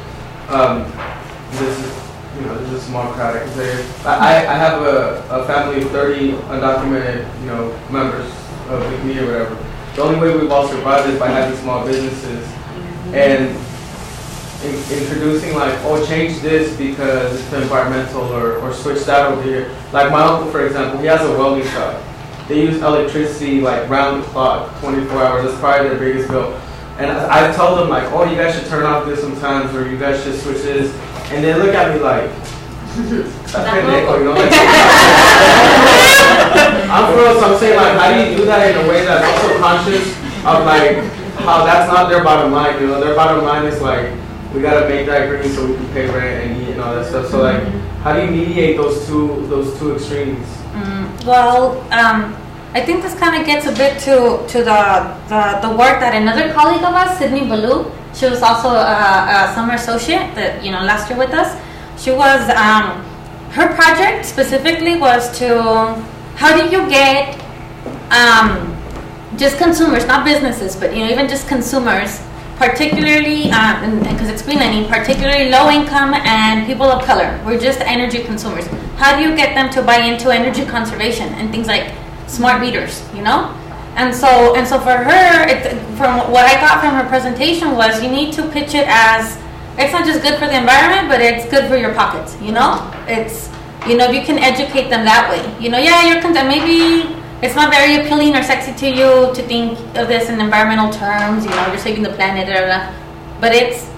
This is a small crowd, I can say. I have a family of 30 undocumented, members of the community or whatever. The only way we've all survived is by having small businesses. and introducing like, oh, change this because it's environmental, or switch that over here. Like my uncle, for example, he has a welding shop. They use electricity like round the clock, 24 hours. That's probably their biggest bill. And I told them like, oh, you guys should turn off this sometimes, or you guys should switch this. And they look at me like, that's ridículo, you know? Like, I'm for real, so I'm saying like, how do you do that in a way that's also conscious of like, how that's not their bottom line, you know? Their bottom line is like, we gotta make that green so we can pay rent and eat and all that stuff. So like, how do you mediate those two extremes? I think this kind of gets a bit to the work that another colleague of us, Sydney Ballou, she was also a summer associate that last year with us. She was her project specifically was to how do you get just consumers, not businesses, but even just consumers, particularly because it's greenlining, particularly low income and people of color. We're just energy consumers. How do you get them to buy into energy conservation and things like smart meters, And so for her, from what I got from her presentation was you need to pitch it as it's not just good for the environment, but it's good for your pockets, It's, you can educate them that way. Maybe it's not very appealing or sexy to you to think of this in environmental terms, you're saving the planet, but it's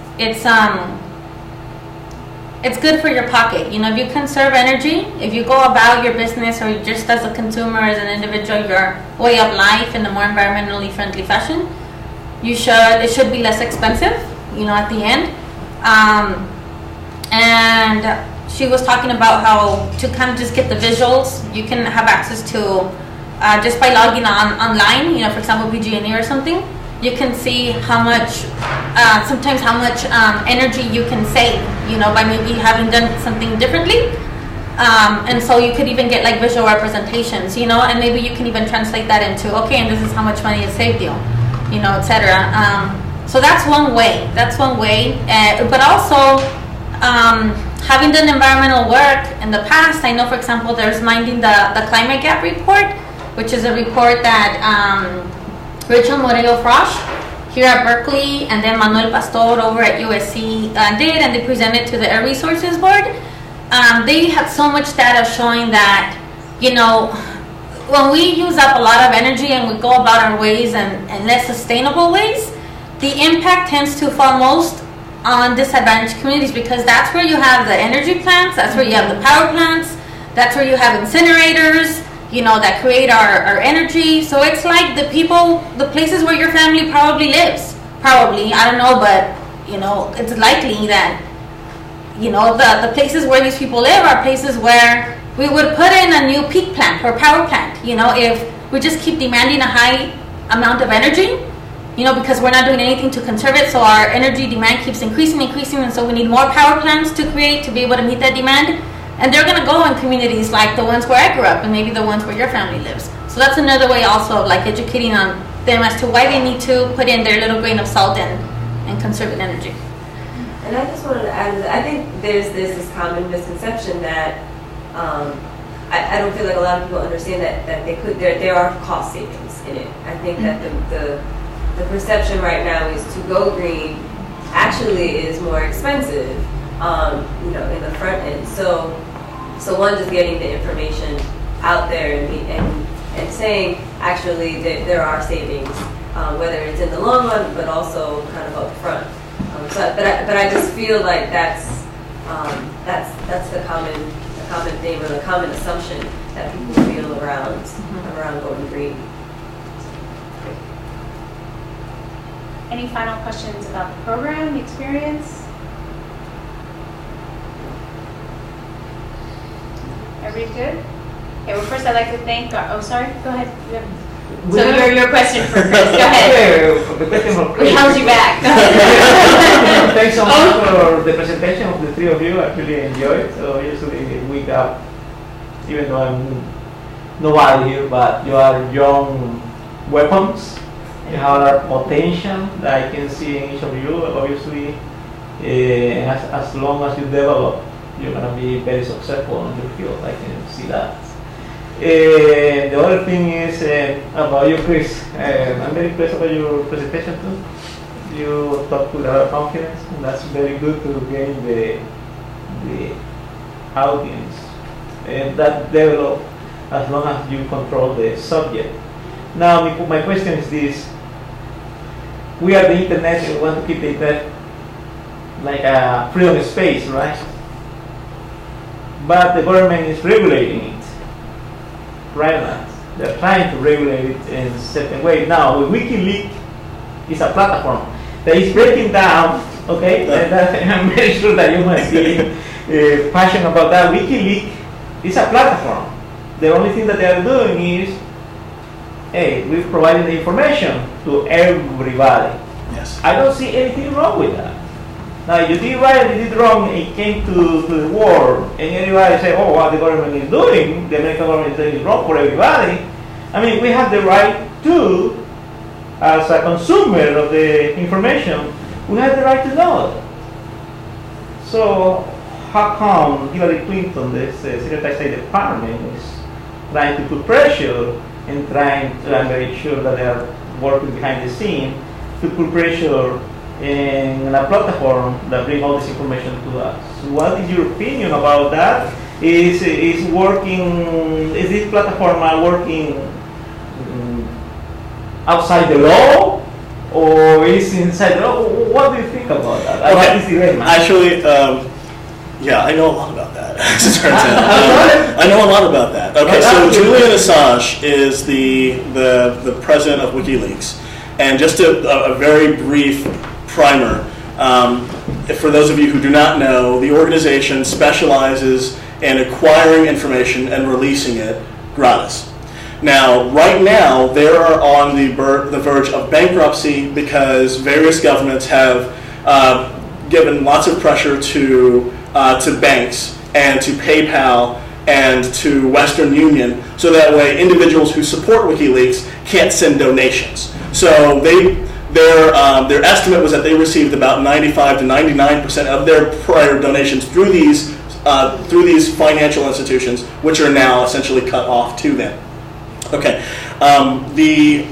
good for your pocket. If you conserve energy, if you go about your business or just as a consumer, as an individual, your way of life in a more environmentally friendly fashion, it should be less expensive, at the end. And she was talking about how to kind of just get the visuals, you can have access to, just by logging online, for example, PG&E or something, you can see how much energy you can save, by maybe having done something differently. And so you could even get like visual representations, and maybe you can even translate that into, okay, and this is how much money it saved you, etc. So that's one way. But also, having done environmental work in the past, I know, for example, there's Minding the Climate Gap report, which is a report that Rachel Morello-Frosch here at Berkeley and then Manuel Pastor over at USC did, and they presented to the Air Resources Board. They had so much data showing that, when we use up a lot of energy and we go about our ways and less sustainable ways, the impact tends to fall most on disadvantaged communities, because that's where you have the energy plants, that's where you have the power plants, that's where you have incinerators, that create our energy. So it's like the places where your family probably lives. Probably, I don't know, but, it's likely that, the places where these people live are places where we would put in a new peak plant or power plant, if we just keep demanding a high amount of energy, because we're not doing anything to conserve it, so our energy demand keeps increasing, and so we need more power plants to be able to meet that demand. And they're going to go in communities like the ones where I grew up and maybe the ones where your family lives. So that's another way also of like educating on them as to why they need to put in their little grain of salt and conserve energy. And I just wanted to add that I think there's this common misconception that I don't feel like a lot of people understand that there are cost savings in it. I think that the perception right now is to go green actually is more expensive. In the front end. So one, just getting the information out there and saying actually that there are savings, whether it's in the long run, but also kind of up front. But I just feel like that's the common thing or the common assumption that people feel around going green. Any final questions about the program, the experience? Everybody's good? Okay, well, first I'd like to thank, sorry, go ahead. So your question for Chris, go ahead. The question for Chris. We held you back. Thanks so much for the presentation of the three of you. I really enjoyed it. So usually we got, even though I'm nobody here, but you are young weapons. You have a potential that I can see in each of you, obviously. As long as you develop, you're going to be very successful in your field. I can see that. The other thing is about you, Chris. I'm very impressed about your presentation too. you talk with a lot of confidence, and that's very good to gain the audience. And that develop as long as you control the subject. Now, my question is this. We are the internet, and we want to keep the internet like a freedom space, right? But the government is regulating it, right now. They're trying to regulate it in a certain way. Now, WikiLeaks is a platform that is breaking down, okay? And I'm very sure that you must be passionate about that. WikiLeaks is a platform. The only thing that they are doing is, hey, we're providing the information to everybody. Yes. I don't see anything wrong with that. Now, you did right and you did wrong, and it came to the world, and everybody say, oh, what the government is doing, the American government is doing is wrong for everybody. I mean, we have the right to, as a consumer of the information, we have the right to know it. So, how come Hillary Clinton, the Secretary of State Department, is trying to put pressure and trying to make sure that they are working behind the scene to put pressure in a platform that brings all this information to us? What is your opinion about that? Is this platform working outside the law, or is inside the law? What do you think about that? Okay. Actually, yeah, I know a lot about that, as it turns out. I know a lot about that. Okay, so Julian Assange is the president of WikiLeaks. And just a very brief primer. For those of you who do not know, the organization specializes in acquiring information and releasing it gratis. Now, right now, they are on the verge of bankruptcy because various governments have given lots of pressure to banks and to PayPal and to Western Union, so that way individuals who support WikiLeaks can't send donations. So their estimate was that they received about 95 to 99% of their prior donations through these financial institutions, which are now essentially cut off to them. Okay, the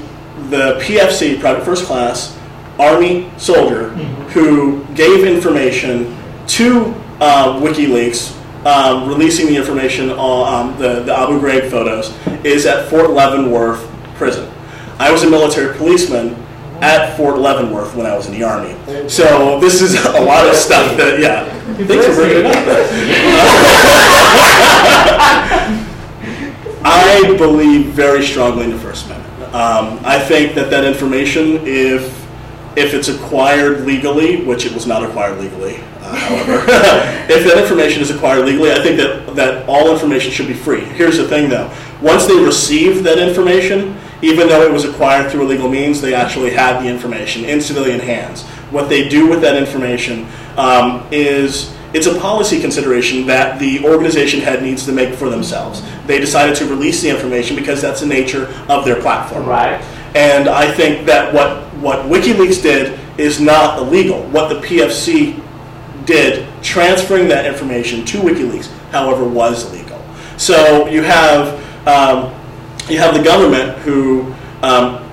PFC, Private First Class, Army soldier who gave information to WikiLeaks, releasing the information on the Abu Ghraib photos, is at Fort Leavenworth prison. I was a military policeman at Fort Leavenworth when I was in the Army. So this is a lot of stuff that, yeah. Thanks for bringing it up. I believe very strongly in the First Amendment. I think that information, if it's acquired legally, which it was not acquired legally, however, if that information is acquired legally, I think that all information should be free. Here's the thing, though. Once they receive that information, even though it was acquired through illegal means, they actually had the information in civilian hands. What they do with that information it's a policy consideration that the organization head needs to make for themselves. They decided to release the information because that's the nature of their platform. Right. And I think that what WikiLeaks did is not illegal. What the PFC did, transferring that information to WikiLeaks, however, was illegal. So you have the government who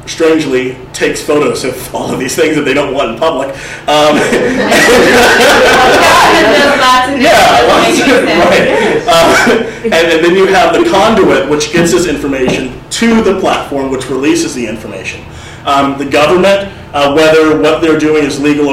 strangely takes photos of all of these things that they don't want in public. And then you have the conduit, which gets this information to the platform, which releases the information. The government, whether what they're doing is legal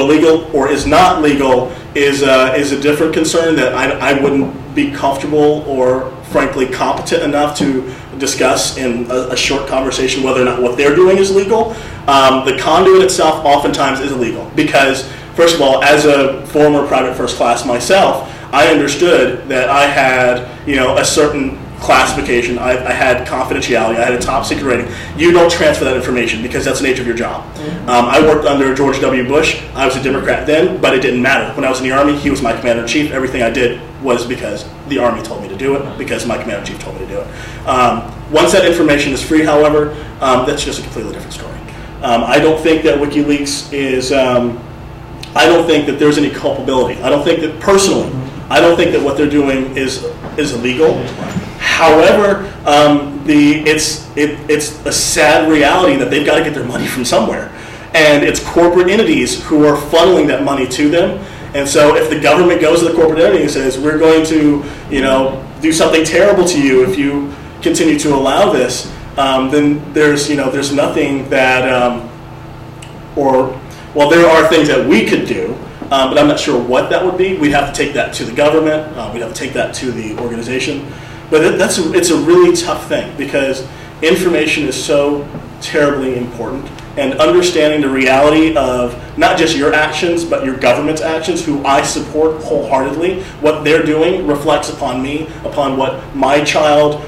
or is not legal, is a different concern that I wouldn't be comfortable or frankly competent enough to discuss in a short conversation whether or not what they're doing is legal. The conduit itself oftentimes is illegal because, first of all, as a former private first class myself, I understood that I had a certain classification. I had confidentiality. I had a top secret rating. You don't transfer that information because that's the nature of your job. I worked under George W. Bush. I was a Democrat then, but it didn't matter. When I was in the Army, he was my commander-in-chief. Everything I did was because the Army told me to do it, because my commander-in-chief told me to do it. Once that information is free, however, that's just a completely different story. I don't think that WikiLeaks is, I don't think that there's any culpability. I don't think that, personally, I don't think that what they're doing is illegal. However, it's a sad reality that they've got to get their money from somewhere. and it's corporate entities who are funneling that money to them. And so if the government goes to the corporate entity and says, we're going to, do something terrible to you if you continue to allow this, then there's nothing that, there are things that we could do, but I'm not sure what that would be. We'd have to take that to the government. We'd have to take that to the organization. But it's a really tough thing because information is so terribly important, and understanding the reality of not just your actions, but your government's actions, who I support wholeheartedly. What they're doing reflects upon me, upon what my child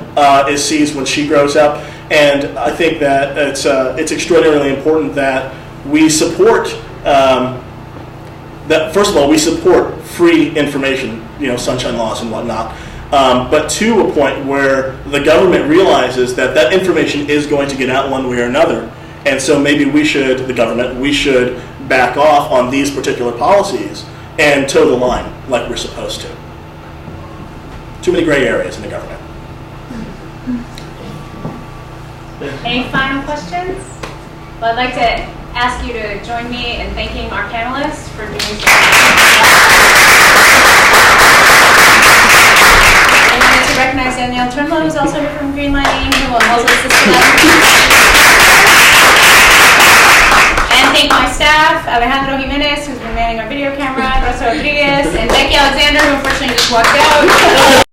sees when she grows up. And I think that it's extraordinarily important that we support, first of all, we support free information, sunshine laws and whatnot. But to a point where the government realizes that information is going to get out one way or another. And so maybe we should back off on these particular policies and toe the line like we're supposed to. Too many gray areas in the government. Any final questions? Well, I'd like to ask you to join me in thanking our panelists for doing so. I wanted to recognize Danielle Turnlow, who's also here from Greenlining, who will also assist in that. And thank my staff, Alejandro Jimenez, who's been manning our video camera, Rosa Rodriguez, and Becky Alexander, who unfortunately just walked out.